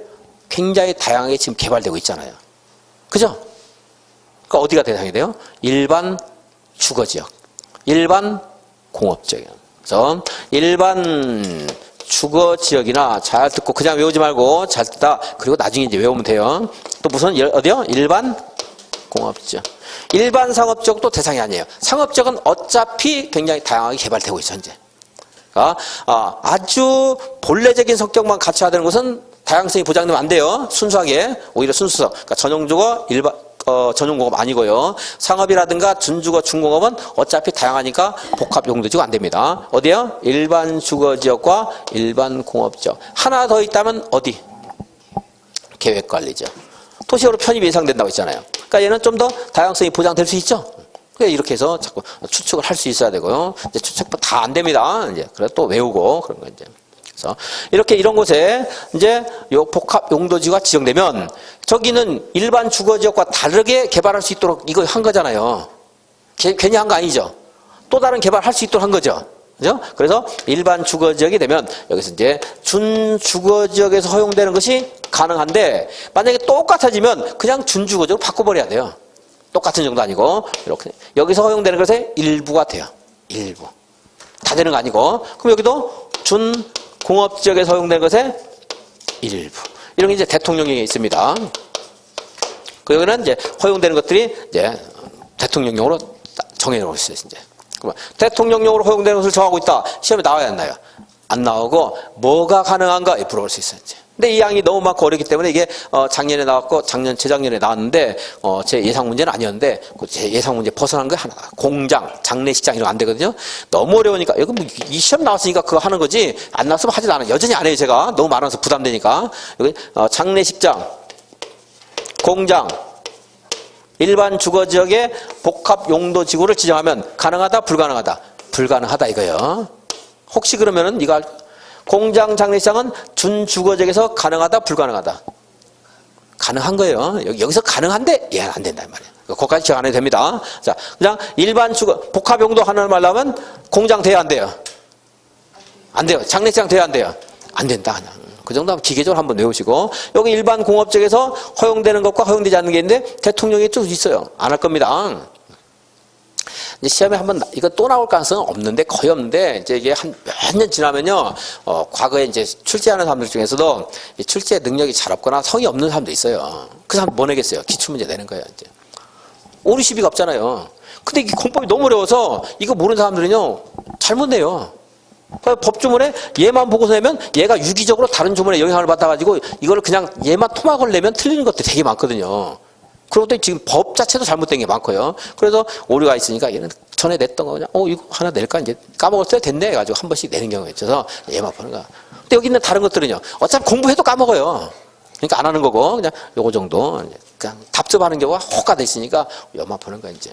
굉장히 다양하게 지금 개발되고 있잖아요. 그죠? 그러니까 어디가 대상이 돼요? 일반 주거지역, 일반 공업지역. 그래서 일반 주거지역이나, 잘 듣고 그냥 외우지 말고 잘 듣다. 그리고 나중에 이제 외우면 돼요. 또 무슨 어디요? 일반 공업지역. 일반 상업지역도 대상이 아니에요. 상업지역은 어차피 굉장히 다양하게 개발되고 있어 현재. 그러니까 아주 본래적인 성격만 갖춰야 되는 것은 다양성이 보장되면 안 돼요. 순수하게. 오히려 순수성. 그러니까 전용주거, 전용공업 아니고요. 상업이라든가 준주거, 준공업은 어차피 다양하니까 복합용도지구 안 됩니다. 어디요? 일반 주거지역과 일반 공업지역. 하나 더 있다면 어디? 계획관리지역. 도시적으로 편입이 예상된다고 했잖아요. 그러니까 얘는 좀 더 다양성이 보장될 수 있죠. 그러니까 이렇게 해서 자꾸 추측을 할 수 있어야 되고요. 이제 추측도 다 안 됩니다. 이제 그래 또 외우고 그런 거 이제. 그래서 이런 곳에 이제 요 복합 용도지구가 지정되면 저기는 일반 주거지역과 다르게 개발할 수 있도록 이거 한 거잖아요. 괜히 한 거 아니죠. 또 다른 개발할 수 있도록 한 거죠. 그죠? 그래서 일반 주거지역이 되면 여기서 이제 준주거지역에서 허용되는 것이 가능한데 만약에 똑같아지면 그냥 준주거지역으로 바꿔버려야 돼요. 똑같은 정도 아니고 이렇게 여기서 허용되는 것의 일부가 돼요. 일부. 다 되는 거 아니고. 그럼 여기도 준공업지역에서 허용되는 것의 일부. 이런 게 이제 대통령령에 있습니다. 그 여기는 이제 허용되는 것들이 이제 대통령령으로 정해놓을 수 있어요. 이제. 그러면 대통령령으로 허용되는 것을 정하고 있다. 시험에 나와야 안 나요? 안 나오고 뭐가 가능한가 물어볼 수 있어요. 이제. 근데 이 양이 너무 많고 어렵기 때문에 이게 작년에 나왔고 재작년에 나왔는데 제 예상 문제는 아니었는데 제 예상 문제 벗어난 게 하나다. 공장, 장례식장 이런 거 안 되거든요. 너무 어려우니까 이거 뭐 이 시험 나왔으니까 그거 하는 거지 안 나왔으면 하지도 않아요. 여전히 안 해요. 제가 너무 많아서 부담되니까. 여기 장례식장, 공장, 일반 주거지역의 복합 용도지구를 지정하면 가능하다, 불가능하다? 불가능하다 이거예요. 혹시 그러면은 이거 공장, 장례식장은 준주거지역에서 가능하다, 불가능하다? 가능한 거예요. 여기서 가능한데 얘는 안 된단 말이에요. 거기까지 기억 안 해도 됩니다. 자, 그냥 일반 주거 복합 용도 하나를 말하면 공장 돼야 안 돼요? 안 돼요. 장례식장 돼야 안 돼요? 안 된다. 그냥. 그 정도 하면 기계적으로 한번 외우시고 여기 일반 공업지역에서 허용되는 것과 허용되지 않는 게 있는데 대통령이 좀 있어요. 안 할 겁니다. 이제 시험에 한번 이거 또 나올 가능성은 없는데 거의 없는데 이제 이게 한 몇 년 지나면요 과거에 이제 출제하는 사람들 중에서도 출제 능력이 잘 없거나 성의 없는 사람도 있어요. 그 사람 뭐 내겠어요? 기출문제 내는 거예요. 이제 오류 시비가 없잖아요. 근데 이게 공법이 너무 어려워서 이거 모르는 사람들은요 잘못 내요. 그러니까 법조문에 얘만 보고서 내면 얘가 유기적으로 다른 조문에 영향을 받아가지고 이거를 그냥 얘만 토막을 내면 틀리는 것들이 되게 많거든요. 그리고 또 지금 법 자체도 잘못된 게 많고요. 그래서 오류가 있으니까 얘는 전에 냈던 거 그냥 이거 하나 낼까 이제 까먹었어야 됐네 해가지고 한 번씩 내는 경우가 있어서 얘만 보는 거야. 근데 여기 있는 다른 것들은요. 어차피 공부해도 까먹어요. 그러니까 안 하는 거고 그냥 요거 정도 그냥 답습하는 경우가 허가돼 있으니까 얘만 보는 거야 이제.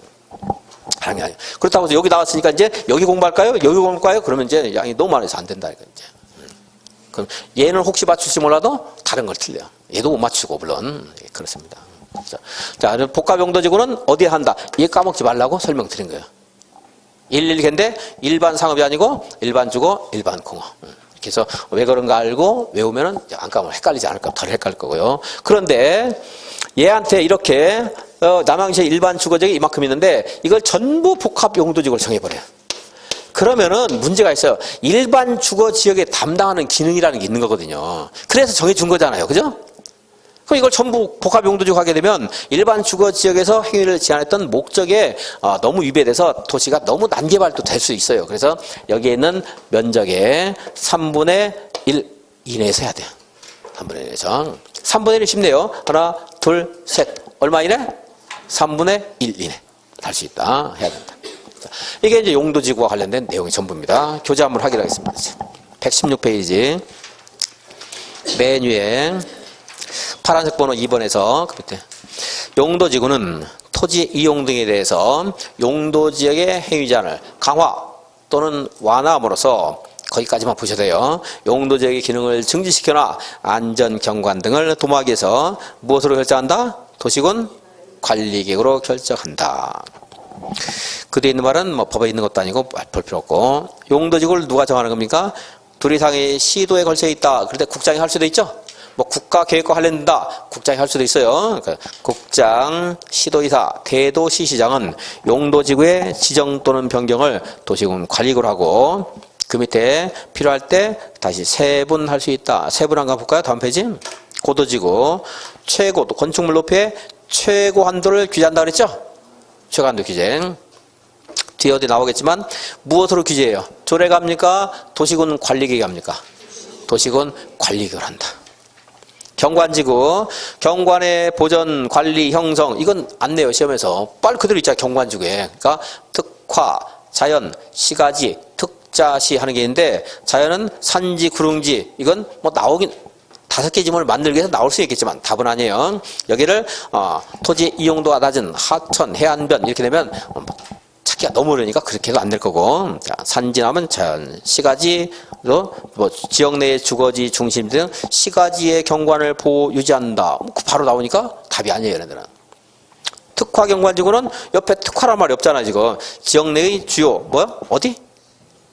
하는 게 아니에요. 그렇다고 해서 여기 나왔으니까 이제 여기 공부할까요? 여기 공부할까요? 그러면 이제 양이 너무 많아서 안 된다 이거 이제. 그럼 얘는 혹시 맞출지 몰라도 다른 걸 틀려요. 얘도 못 맞추고 물론 그렇습니다. 자, 복합용도지구는 어디에 한다? 얘 까먹지 말라고 설명드린 거예요. 11개인데 일반 상업이 아니고 일반 주거, 일반 공업. 이렇게 해서 왜 그런가 알고 외우면은 안 까면 헷갈리지 않을까, 덜 헷갈릴 거고요. 그런데 얘한테 이렇게 남항시의 일반 주거지역이 이만큼 있는데 이걸 전부 복합 용도지구로 정해버려요. 그러면은 문제가 있어요. 일반 주거지역에 담당하는 기능이라는 게 있는 거거든요. 그래서 정해준 거잖아요. 그죠? 그럼 이걸 전부 복합 용도지구 하게 되면 일반 주거지역에서 행위를 제한했던 목적에 너무 위배돼서 도시가 너무 난개발도 될 수 있어요. 그래서 여기에 있는 면적의 3분의 1 이내에서 해야 돼요. 3분의 1에서. 3분의 1이 쉽네요. 하나, 둘, 셋. 얼마 이내? 3분의 1 이내. 할 수 있다. 해야 된다. 이게 이제 용도지구와 관련된 내용이 전부입니다. 교재 한번 확인하겠습니다. 116페이지. 맨 위에 파란색 번호 2번에서 그 밑에 용도지구는 토지 이용 등에 대해서 용도지역의 행위 제한을 강화 또는 완화함으로써 거기까지만 보셔도 돼요. 용도지역의 기능을 증진시켜나 안전 경관 등을 도모하기 위해서 무엇으로 결정한다? 도시군 관리계획으로 결정한다. 그 뒤에 있는 말은 뭐 법에 있는 것도 아니고 볼 필요 없고, 용도지구를 누가 정하는 겁니까? 둘 이상의 시도에 걸쳐 있다. 그럴 때 국장이 할 수도 있죠. 뭐 국가계획과 관련된다. 국장이 할 수도 있어요. 그러니까 국장, 시도이사, 대도시시장은 용도지구의 지정 또는 변경을 도시군 관리구로 하고, 그 밑에 필요할 때 다시 세분할 수 있다. 세분 한번 볼까요? 다음 페이지. 고도지구 최고 건축물 높이의 최고 한도를 규제한다 그랬죠? 최고 한도 규제. 뒤에 어디 나오겠지만 무엇으로 규제해요? 조례가 합니까? 도시군 관리계획이 합니까? 도시군 관리계획을 한다. 경관지구, 경관의 보전, 관리, 형성, 이건 안 내요, 시험에서. 빨리 그대로 있잖아요, 경관지구에. 그러니까 특화, 자연, 시가지, 특자시 하는 게 있는데, 자연은 산지, 구릉지, 이건 뭐 나오긴, 5개 지문을 만들기 위해서 나올 수 있겠지만 답은 아니에요. 여기를 토지 이용도가 낮은 하천, 해안변 이렇게 되면 찾기가 너무 어려우니까 그렇게 해도 안 될 거고, 자, 산지나면 자연, 시가지, 뭐 지역 내의 주거지 중심 등 시가지의 경관을 보호 유지한다. 바로 나오니까 답이 아니에요, 얘네들은. 특화 경관지구는 옆에 특화란 말이 없잖아 지금. 지역 내의 주요 뭐야? 어디?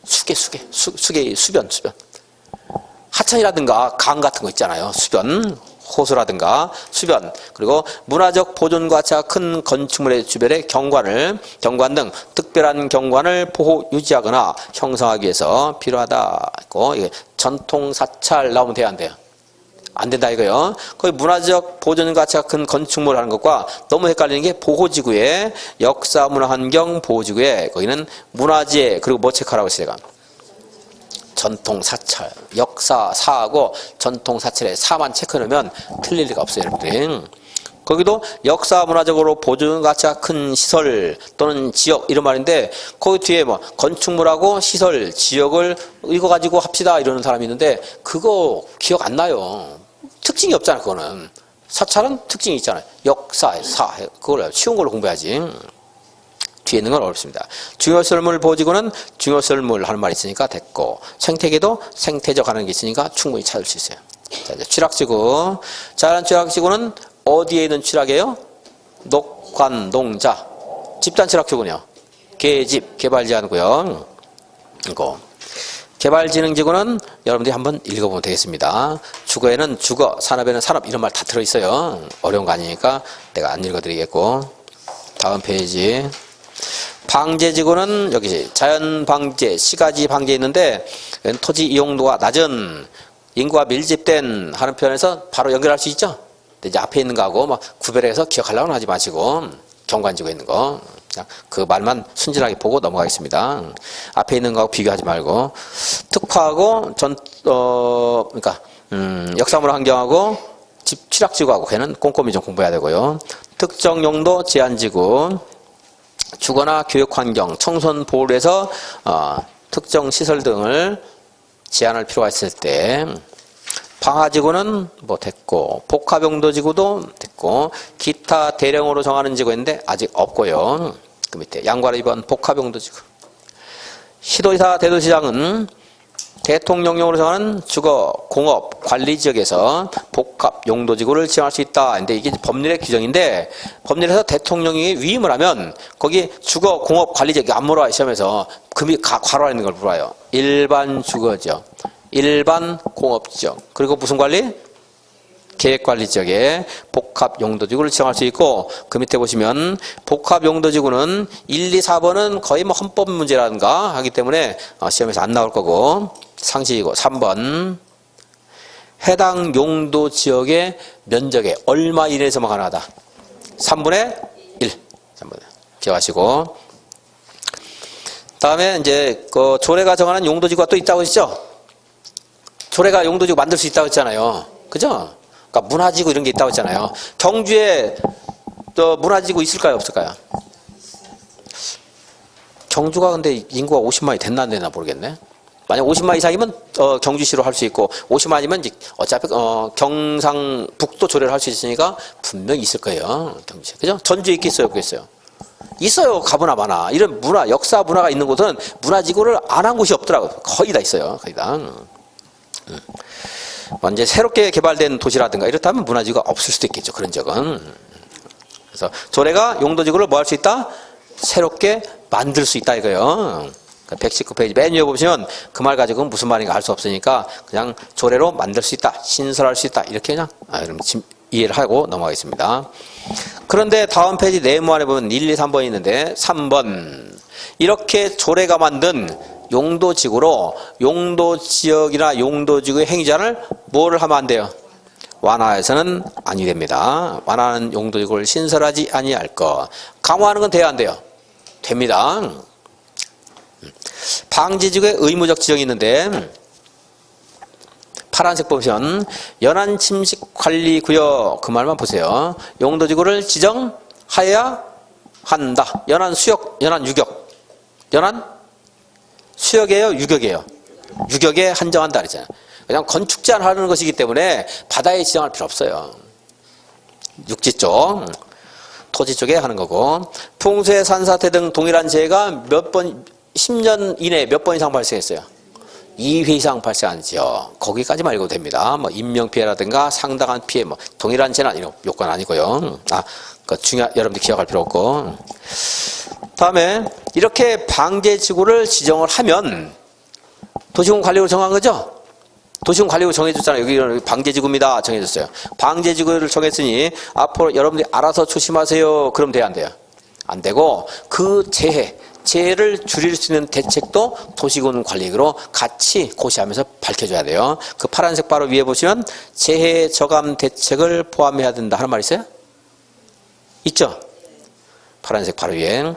수변. 하천이라든가 강 같은 거 있잖아요. 수변, 호수라든가 수변, 그리고 문화적 보존 가치가 큰 건축물의 주변의 경관 등 특별한 경관을 보호 유지하거나 형성하기 위해서 필요하다. 이게 전통 사찰 나오면 돼요, 안 돼요? 안 된다 이거요. 거기 문화적 보존 가치가 큰 건축물 하는 것과 너무 헷갈리는 게 보호지구에 역사 문화 환경 보호지구에 거기는 문화재 그리고 뭐 체크하라고 했어요, 제가. 전통 사찰, 역사 사하고 전통 사찰에 사만 체크하면 틀릴 리가 없어요, 여러분들이. 거기도 역사 문화적으로 보존 가치가 큰 시설 또는 지역 이런 말인데 거기 뒤에 뭐 건축물하고 시설, 지역을 이거 가지고 합시다 이러는 사람이 있는데 그거 기억 안 나요. 특징이 없잖아, 그거는. 사찰은 특징이 있잖아요. 역사, 사, 그걸 쉬운 걸로 공부해야지. 뒤에 있는 건 어렵습니다. 중요설물 보호지구는 중요설물 하는 말이 있으니까 됐고, 생태계도 생태적 하는 게 있으니까 충분히 찾을 수 있어요. 자, 이제 취락지구. 자연 취락지구는 어디에 있는 취락이에요? 녹관, 농자. 집단 취락지구는요. 계집, 개발제한구요. 이거. 개발진흥지구는 여러분들이 한번 읽어보면 되겠습니다. 주거에는 주거, 산업에는 산업 이런 말 다 들어있어요. 어려운 거 아니니까 내가 안 읽어드리겠고. 다음 페이지. 방제지구는 여기 자연방제, 시가지 방제 있는데 토지 이용도가 낮은 인구가 밀집된 하는 편에서 바로 연결할 수 있죠. 근데 이제 앞에 있는 거하고 막 구별해서 기억하려고는 하지 마시고 경관지구에 있는 거 그 말만 순진하게 보고 넘어가겠습니다. 앞에 있는 거하고 비교하지 말고 특화하고 그러니까 역사문화 환경하고 집 취락지구하고 걔는 꼼꼼히 좀 공부해야 되고요. 특정 용도 제한지구 주거나 교육환경, 청소년 보호를 해서 특정 시설 등을 제한할 필요가 있을 때 방화지구는 뭐 됐고 복합용도지구도 됐고 기타 대령으로 정하는 지구인데 아직 없고요. 그 밑에 양과를 입은 복합용도지구. 시도지사 대도시장은 대통령령으로 정하는 주거, 공업, 관리지역에서 복합용도지구를 지정할 수 있다. 근데 이게 법률의 규정인데 법률에서 대통령이 위임을 하면 거기 주거, 공업, 관리지역이 안 물어와요. 시험에서 금이 괄호가 있는 걸 물어와요. 일반 주거지역, 일반 공업지역, 그리고 무슨 관리? 계획관리지역에 복합용도지구를 지정할 수 있고, 그 밑에 보시면 복합용도지구는 1, 2, 4번은 거의 뭐 헌법 문제라든가 하기 때문에 시험에서 안 나올 거고 상식이고, 3번 해당 용도지역의 면적의 얼마 이내에서만 가능하다. 3분의 1. 기억하시고, 다음에 이제 그 조례가 정하는 용도지구가 또 있다고 했죠. 조례가 용도지구 만들 수 있다고 했잖아요. 그죠? 그러니까 문화지구 이런 게 있다고 했잖아요. 경주에 또 문화지구 있을까요, 없을까요? 경주가 근데 인구가 50만이 됐나 안 됐나 모르겠네. 만약 50만 이상이면 경주시로 할 수 있고, 50만이면 어차피 경상북도 조례를 할 수 있으니까 분명히 있을 거예요. 경주시. 그죠? 전주에 있겠어요, 없겠어요? 있어요. 가보나 마나. 이런 문화, 역사 문화가 있는 곳은 문화지구를 안 한 곳이 없더라고요. 거의 다 있어요. 거의 다. 이제 새롭게 개발된 도시라든가 이렇다면 문화지구가 없을 수도 있겠죠. 그런 적은. 그래서 조례가 용도지구를 뭐 할 수 있다? 새롭게 만들 수 있다 이거예요. 119페이지 맨 위에 보시면 그 말 가지고 무슨 말인가 알 수 없으니까 그냥 조례로 만들 수 있다, 신설할 수 있다 이렇게 그냥 이해를 하고 넘어가겠습니다. 그런데 다음 페이지 네모안에 보면 1, 2, 3번이 있는데 3번 이렇게 조례가 만든 용도지구로 용도지역이나 용도지구의 행위자를 뭐를 하면 안 돼요? 완화해서는 아니 됩니다. 완화하는 용도지구를 신설하지 아니할 것. 강화하는 건 돼야 안 돼요? 됩니다. 방지지구의 의무적 지정이 있는데 파란색 보시면 연안 침식 관리 구역 그 말만 보세요. 용도지구를 지정하여야 한다. 연안 수역, 연안 유격. 연안 수역이에요, 유격이에요? 유격에 한정한다 그랬잖아요. 그냥 건축 제한하는 것이기 때문에 바다에 지정할 필요 없어요. 육지 쪽, 토지 쪽에 하는 거고, 풍수해 산사태 등 동일한 재해가 몇 번, 10년 이내에 몇 번 이상 발생했어요? 2회 이상 발생한 지역, 거기까지만 읽어도 됩니다. 뭐 인명피해라든가 상당한 피해, 뭐 동일한 재난 이런 요건 아니고요. 여러분들 기억할 필요 없고. 다음에 이렇게 방제지구를 지정을 하면 도시군 관리구를 정한 거죠? 도시군 관리구 정해줬잖아요. 여기 방제지구입니다. 정해줬어요. 방제지구를 정했으니 앞으로 여러분들이 알아서 조심하세요. 그럼 돼요, 안 돼요? 안 되고 그 재해를 줄일 수 있는 대책도 도시군 관리구로 같이 고시하면서 밝혀줘야 돼요. 그 파란색 바로 위에 보시면 재해 저감 대책을 포함해야 된다 하는 말 있어요? 있죠? 파란색 바로 위에.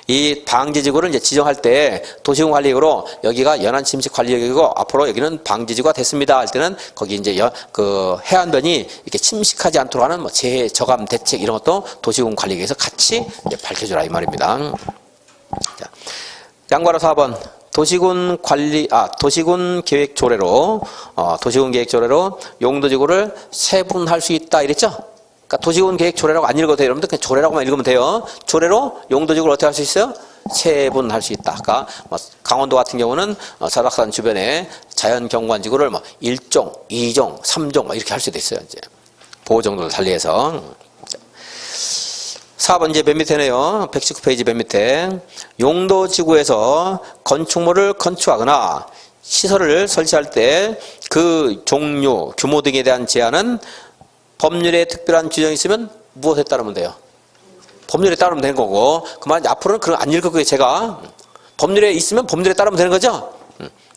이 방제지구를 이제 지정할 때 도시군 관리구로 여기가 연안 침식 관리역이고 앞으로 여기는 방제지구가 됐습니다 할 때는 거기 이제 그 해안변이 이렇게 침식하지 않도록 하는 뭐 재해 저감 대책 이런 것도 도시군 관리구에서 같이 이제 밝혀주라 이 말입니다. 자, 양괄호 4번 도시군 계획 조례로 도시군 계획 조례로 용도지구를 세분할 수 있다 이랬죠? 그러니까 도시군 계획 조례라고 안 읽어도 돼요. 여러분들 그냥 조례라고만 읽으면 돼요. 조례로 용도지구를 어떻게 할 수 있어요? 세분할 수 있다. 그러니까 강원도 같은 경우는 설악산 주변에 자연경관지구를 1종, 2종, 3종 이렇게 할 수도 있어요. 이제 보호 정도를 달리해서. 4번 이제 맨 밑에네요. 119페이지 맨 밑에 용도지구에서 건축물을 건축하거나 시설을 설치할 때 그 종류, 규모 등에 대한 제한은 법률에 특별한 규정이 있으면 무엇에 따르면 돼요? 법률에 따르면 되는 거고 그 말 앞으로는 그걸 안 읽을 거예요. 제가 법률에 있으면 법률에 따르면 되는 거죠.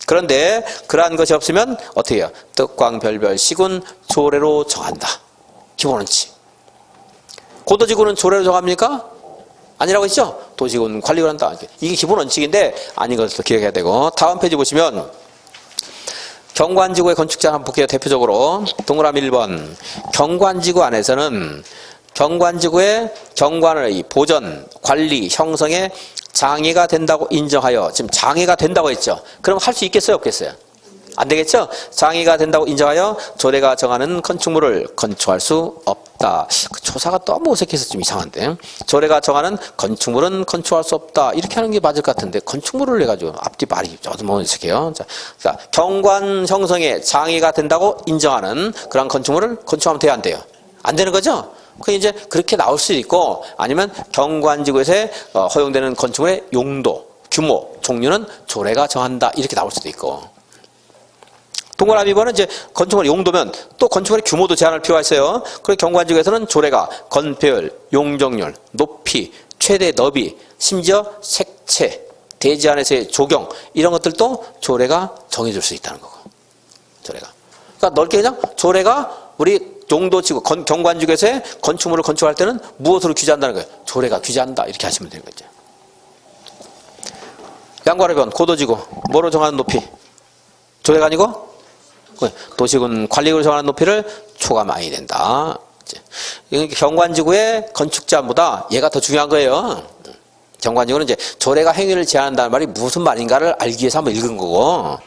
그런데 그러한 것이 없으면 어떻게 해요? 특광별별 시군 조례로 정한다. 기본 원칙. 고도지구는 조례로 정합니까? 아니라고 했죠? 도시군 관리를 한다. 이게 기본 원칙인데 아닌 것을 기억해야 되고 다음 페이지 보시면 경관지구의 건축제한 한번 볼게요. 대표적으로 동그라미 1번 경관지구 안에서는 경관지구의 경관의 보전, 관리, 형성에 장애가 된다고 인정하여 지금 장애가 된다고 했죠. 그럼 할 수 있겠어요? 없겠어요? 안 되겠죠? 장애가 된다고 인정하여 조례가 정하는 건축물을 건축할 수 없다. 그 조사가 너무 어색해서 좀 이상한데 조례가 정하는 건축물은 건축할 수 없다. 이렇게 하는 게 맞을 것 같은데 건축물을 해가지고 앞뒤 말이 좀 어색해요. 자, 경관 형성에 장애가 된다고 인정하는 그런 건축물을 건축하면 돼요? 안 돼요? 안 되는 거죠? 그 이제 그렇게 나올 수도 있고 아니면 경관지구에서 허용되는 건축물의 용도, 규모, 종류는 조례가 정한다. 이렇게 나올 수도 있고 동그라미 번은 이제 건축물의 용도면 또 건축물의 규모도 제한할 필요가 있어요. 그래서 경관지구에서는 조례가 건폐율, 용적률, 높이, 최대 너비, 심지어 색채, 대지 안에서의 조경 이런 것들도 조례가 정해줄 수 있다는 거고. 조례가. 그러니까 넓게 그냥 조례가 우리 용도지구, 경관지구에서의 건축물을 건축할 때는 무엇으로 규제한다는 거예요? 조례가 규제한다 이렇게 하시면 되는 거죠. 양과로변, 고도지구 뭐로 정하는 높이? 조례가 아니고 도시군 관리구로 정하는 높이를 초과하야 된다. 경관지구의 건축자보다 얘가 더 중요한 거예요. 경관지구는 이제 조례가 행위를 제한한다는 말이 무슨 말인가를 알기 위해서 한번 읽은 거고.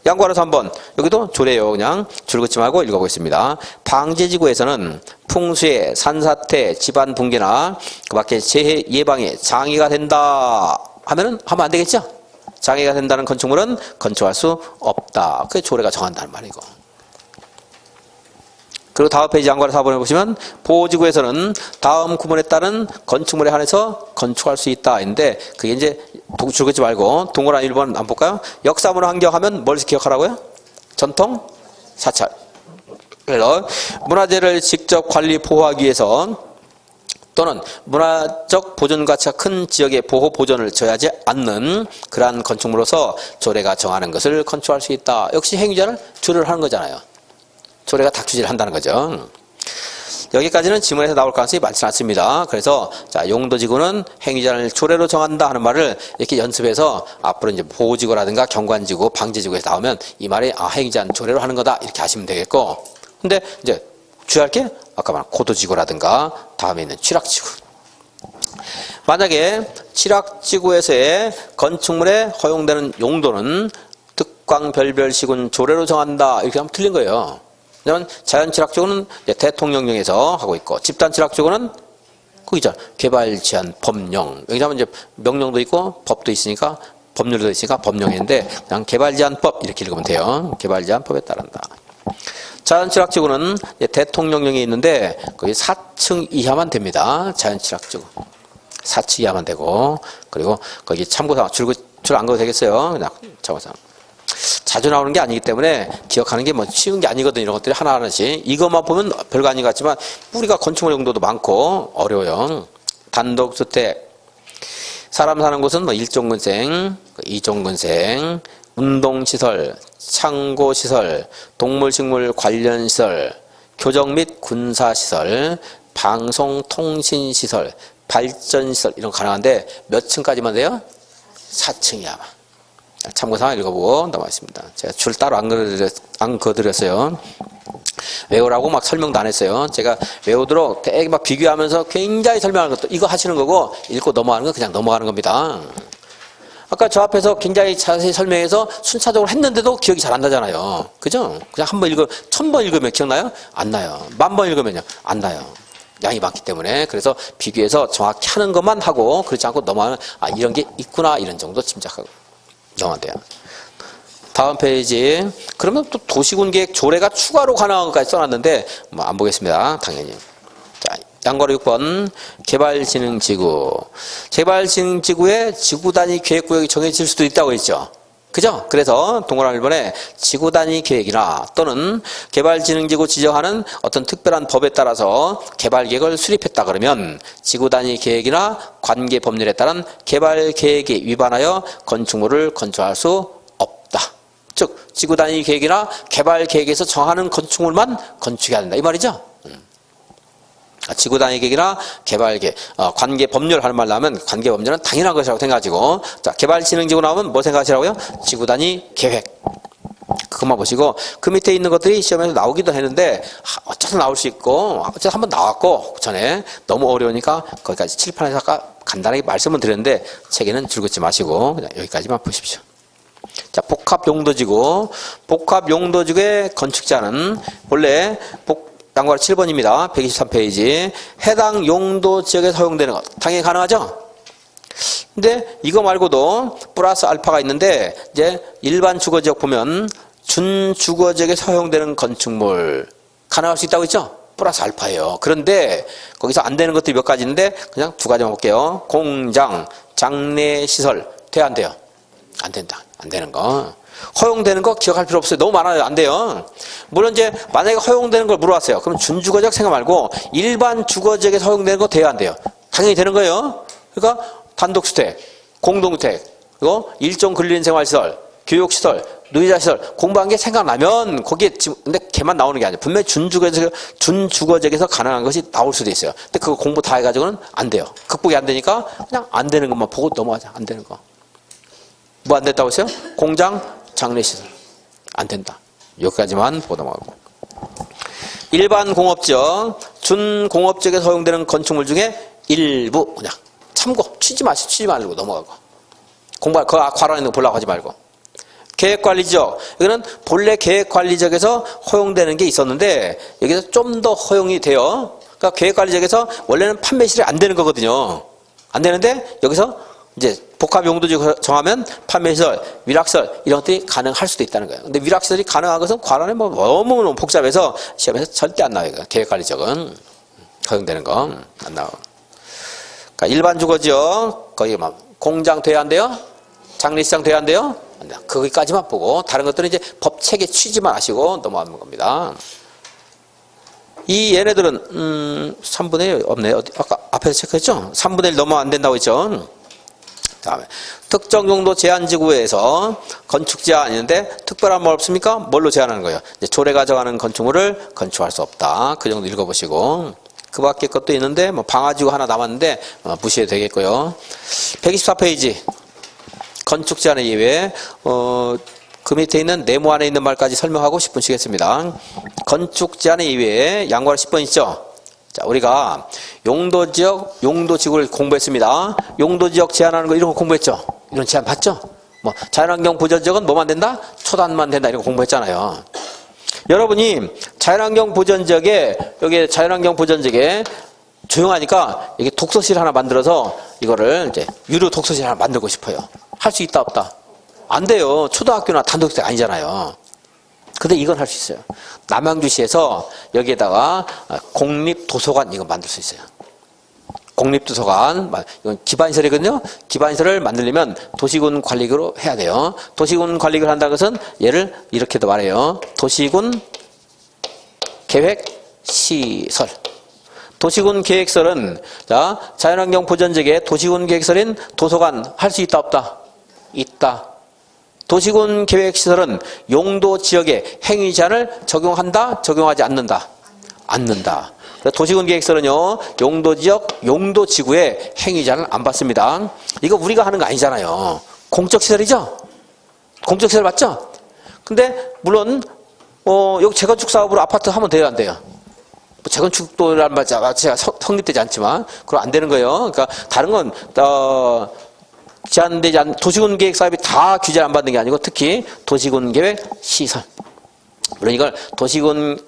양과로서 한번 여기도 조례요. 그냥 줄긋지 말고 읽어보겠습니다. 방제지구에서는 풍수해, 산사태, 집안 붕괴나 그 밖에 재해 예방에 장애가 된다 하면은 하면 안 되겠죠? 장애가 된다는 건축물은 건축할 수 없다. 그게 조례가 정한다는 말이고. 그리고 다음 페이지 양과로 4번에 보시면 보호지구에서는 다음 구문에 따른 건축물에 한해서 건축할 수 있다 했는데 그게 이제 줄긋지 말고 동그라미 1번 한번 볼까요? 역사문화 환경하면 뭘 기억하라고요? 전통, 사찰. 그래서 문화재를 직접 관리 보호하기 위해서 또는 문화적 보존 가치가 큰 지역의 보호 보존을 저하지 않는 그러한 건축물로서 조례가 정하는 것을 건축할 수 있다. 역시 행위자를 조례를 하는 거잖아요. 조례가 다 규제를 한다는 거죠. 여기까지는 지문에서 나올 가능성이 많지 않습니다. 그래서 자, 용도지구는 행위자를 조례로 정한다 하는 말을 이렇게 연습해서 앞으로 이제 보호지구라든가 경관지구, 방제지구에서 나오면 이 말이 행위자는 조례로 하는 거다 이렇게 하시면 되겠고. 근데 이제 주의할 게 아까 말한 고도지구라든가 다음에 있는 취락지구. 만약에 취락지구에서의 건축물에 허용되는 용도는 특광별별시군 조례로 정한다 이렇게 하면 틀린 거예요. 왜냐하면 자연취락지구는 대통령령에서 하고 있고 집단취락지구는 거기죠. 개발제한 법령. 여기 하면 이제 명령도 있고 법도 있으니까 법률도 있으니까 법령인데 그냥 개발제한법 이렇게 읽으면 돼요. 개발제한법에 따른다. 자연취락지구는 대통령령이 있는데 거기 4층 이하만 됩니다. 자연취락지구 4층 이하만 되고 그리고 거기 참고사항 줄 안 그어도 되겠어요. 그냥 참고사항. 자주 나오는 게 아니기 때문에 기억하는 게 뭐 쉬운 게 아니거든. 이런 것들이 하나하나씩 이것만 보면 별거 아닌 것 같지만 우리가 건축물 용도도 많고 어려워요. 단독주택 사람 사는 곳은 뭐 1종근생 2종근생 운동시설 창고시설 동물식물 관련시설 교정 및 군사시설 방송통신시설 발전시설 이런 거 가능한데 몇 층까지만 돼요? 4층 이하만. 참고사항 읽어보고 넘어가겠습니다. 제가 줄 따로 안 그어드렸어요. 외우라고 막 설명도 안 했어요. 제가 외우도록 되게 막 비교하면서 굉장히 설명하는 것도 이거 하시는 거고 읽고 넘어가는 건 그냥 넘어가는 겁니다. 아까 저 앞에서 굉장히 자세히 설명해서 순차적으로 했는데도 기억이 잘 안 나잖아요. 그죠? 그냥 한 번 읽으면 1000번 읽으면 기억나요? 안 나요. 10,000번 읽으면요? 안 나요. 양이 많기 때문에 그래서 비교해서 정확히 하는 것만 하고 그렇지 않고 넘어가는 이런 게 있구나 이런 정도 짐작하고 넘어가야 돼요. 다음 페이지. 그러면 또 도시군계획 조례가 추가로 가능한 것까지 써놨는데 뭐 안 보겠습니다. 당연히. 자, 양과로 6번 개발진흥지구. 개발진흥지구에 지구단위 계획구역이 정해질 수도 있다고 했죠. 그죠? 그래서 동그라미 1번에 지구단위 계획이나 또는 개발진흥지구 지정하는 어떤 특별한 법에 따라서 개발계획을 수립했다 그러면 지구단위 계획이나 관계 법률에 따른 개발계획에 위반하여 건축물을 건축할 수 없다. 즉 지구단위 계획이나 개발계획에서 정하는 건축물만 건축해야 된다 이 말이죠. 지구단위 계획이나 개발계획, 관계 법률 하는 말 나오면 관계 법률은 당연한 것이라고 생각하시고, 자, 개발진흥지구 나오면 뭐 생각하시라고요? 지구단위 계획. 그것만 보시고, 그 밑에 있는 것들이 시험에서 나오기도 했는데, 어쩌서 나올 수 있고, 어쩌서 한번 나왔고, 전에 너무 어려우니까 거기까지 칠판에서 아까 간단하게 말씀을 드렸는데, 책에는 줄긋지 마시고, 그냥 여기까지만 보십시오. 자, 복합용도지구. 복합용도지구의 건축자는 원래 양과로 7번입니다. 123페이지. 해당 용도 지역에서 허용되는 것. 당연히 가능하죠? 근데 이거 말고도 플러스 알파가 있는데, 이제 일반 주거지역 보면 준주거지역에서 허용되는 건축물. 가능할 수 있다고 했죠? 플러스 알파예요. 그런데 거기서 안 되는 것들이 몇 가지 있는데, 그냥 두 가지만 볼게요. 공장, 장례시설. 돼야 안 돼요? 안 된다. 안 되는 거. 허용되는 거 기억할 필요 없어요. 너무 많아요. 안 돼요. 물론 이제 만약에 허용되는 걸 물어봤어요. 그럼 준주거적 생각 말고 일반 주거지역에서 허용되는 거 돼야 안 돼요? 당연히 되는 거예요. 그러니까 단독주택, 공동주택, 그리고 일종 근린생활시설, 교육시설, 노이자시설 공부한 게 생각나면 거기에 지금 근데 걔만 나오는 게 아니에요. 분명히 준주거적에서 가능한 것이 나올 수도 있어요. 근데 그거 공부 다 해가지고는 안 돼요. 극복이 안 되니까 그냥 안 되는 것만 보고 넘어가자. 안 되는 거. 뭐 안 됐다고 했어요? 공장, 장례시설. 안 된다. 여기까지만 보고 넘어가고. 일반 공업적, 준공업적에서 허용되는 건축물 중에 일부 그냥 참고 치지 말고 넘어가고. 공부할 그 괄호 있는 거 보려고 하지 말고. 계획관리지역. 이거는 본래 계획관리지역에서 허용되는 게 있었는데 여기서 좀 더 허용이 돼요. 그러니까 계획관리지역에서 원래는 판매실이 안 되는 거거든요. 안 되는데 여기서 이제 복합용도지역 정하면 판매시설, 위락시설 이런 것들이 가능할 수도 있다는 거예요. 근데 위락시설이 가능한 것은 관원에 뭐 너무 복잡해서 시험에서 절대 안 나와요. 계획관리지역은 허용되는 거 안 나와. 그러니까 일반 주거지역 거기 막 공장 돼야 안 돼요? 장례시장 돼야 안 돼요? 안 돼요. 거기까지만 보고 다른 것들은 이제 법 체계 취지만 아시고 넘어가는 겁니다. 이 얘네들은 3분의 1 없네요. 아까 앞에서 체크했죠? 3분의 1 넘어 안 된다고 했죠? 다음에 특정 용도 제한지구에서 건축 제한이 있는데 특별한 뭐 없습니까? 뭘로 제한하는 거예요? 이제 조례 가져가는 건축물을 건축할 수 없다. 그 정도 읽어보시고 그 밖에 것도 있는데 뭐 방화지구 하나 남았는데 무시해도 되겠고요. 124페이지 건축 제한의 예외 그 밑에 있는 네모 안에 있는 말까지 설명하고 10분 쉬겠습니다. 건축 제한의 예외에 양보할 10분 있죠? 자, 우리가 용도지역, 용도지구를 공부했습니다. 용도지역 제한하는 거 이런 거 공부했죠? 이런 제한 봤죠? 뭐 자연환경 보전지역은 뭐만 된다? 초단만 된다 이런 거 공부했잖아요. 여러분이 자연환경 보전지역에 여기 자연환경 보전지역에 조용하니까 이게 독서실 하나 만들어서 이거를 이제 유료 독서실 하나 만들고 싶어요. 할 수 있다 없다? 안 돼요. 초등학교나 단독주택 아니잖아요. 근데 이건 할 수 있어요. 남양주시에서 여기에다가 공립도서관 이거 만들 수 있어요. 공립도서관 이건 기반시설이거든요. 기반시설을 만들려면 도시군 관리구로 해야 돼요. 도시군 관리구를 한다는 것은 얘를 이렇게도 말해요. 도시군 계획시설. 도시군 계획설은 자 자연환경 보전지역에 도시군 계획설인 도서관 할 수 있다 없다? 있다. 도시군 계획시설은 용도 지역에 행위 제한을 적용한다? 적용하지 않는다? 않는다. 도시군 계획설은요 용도 지역, 용도 지구에 행위 제한을 안 받습니다. 이거 우리가 하는 거 아니잖아요. 공적 시설이죠? 공적 시설 맞죠? 근데 물론 여기 재건축 사업으로 아파트 하면 돼요, 안 돼요? 재건축도란 말 자체가 성립되지 않지만 그럼 안 되는 거예요. 그러니까 다른 건 제한되지 않는 도시군 계획 사업이 다 규제를 안 받는 게 아니고 특히 도시군 계획 시설. 물론 이걸 도시군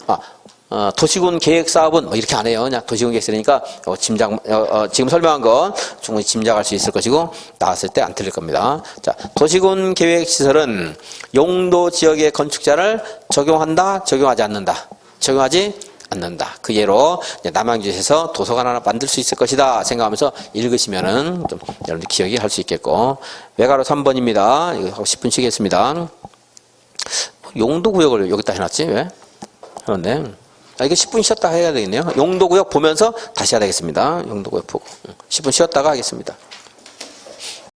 계획 사업은 뭐 이렇게 안 해요. 그냥 도시군 계획설이니까 지금 설명한 건 충분히 짐작할 수 있을 것이고 나왔을 때 안 틀릴 겁니다. 자, 도시군 계획 시설은 용도 지역의 건축 제한을 적용한다, 적용하지 않는다. 적용하지 않는다. 그 예로 남양주에서 도서관 하나 만들 수 있을 것이다 생각하면서 읽으시면은 좀 여러분들 기억이 할 수 있겠고. 외가로 3번입니다. 이거 하고 10분 쉬겠습니다. 용도구역을 여기다 해놨지 왜? 그런데 이게 10분 쉬었다 해야 되겠네요. 용도구역 보면서 다시 해야 되겠습니다. 용도구역 보고 10분 쉬었다가 하겠습니다.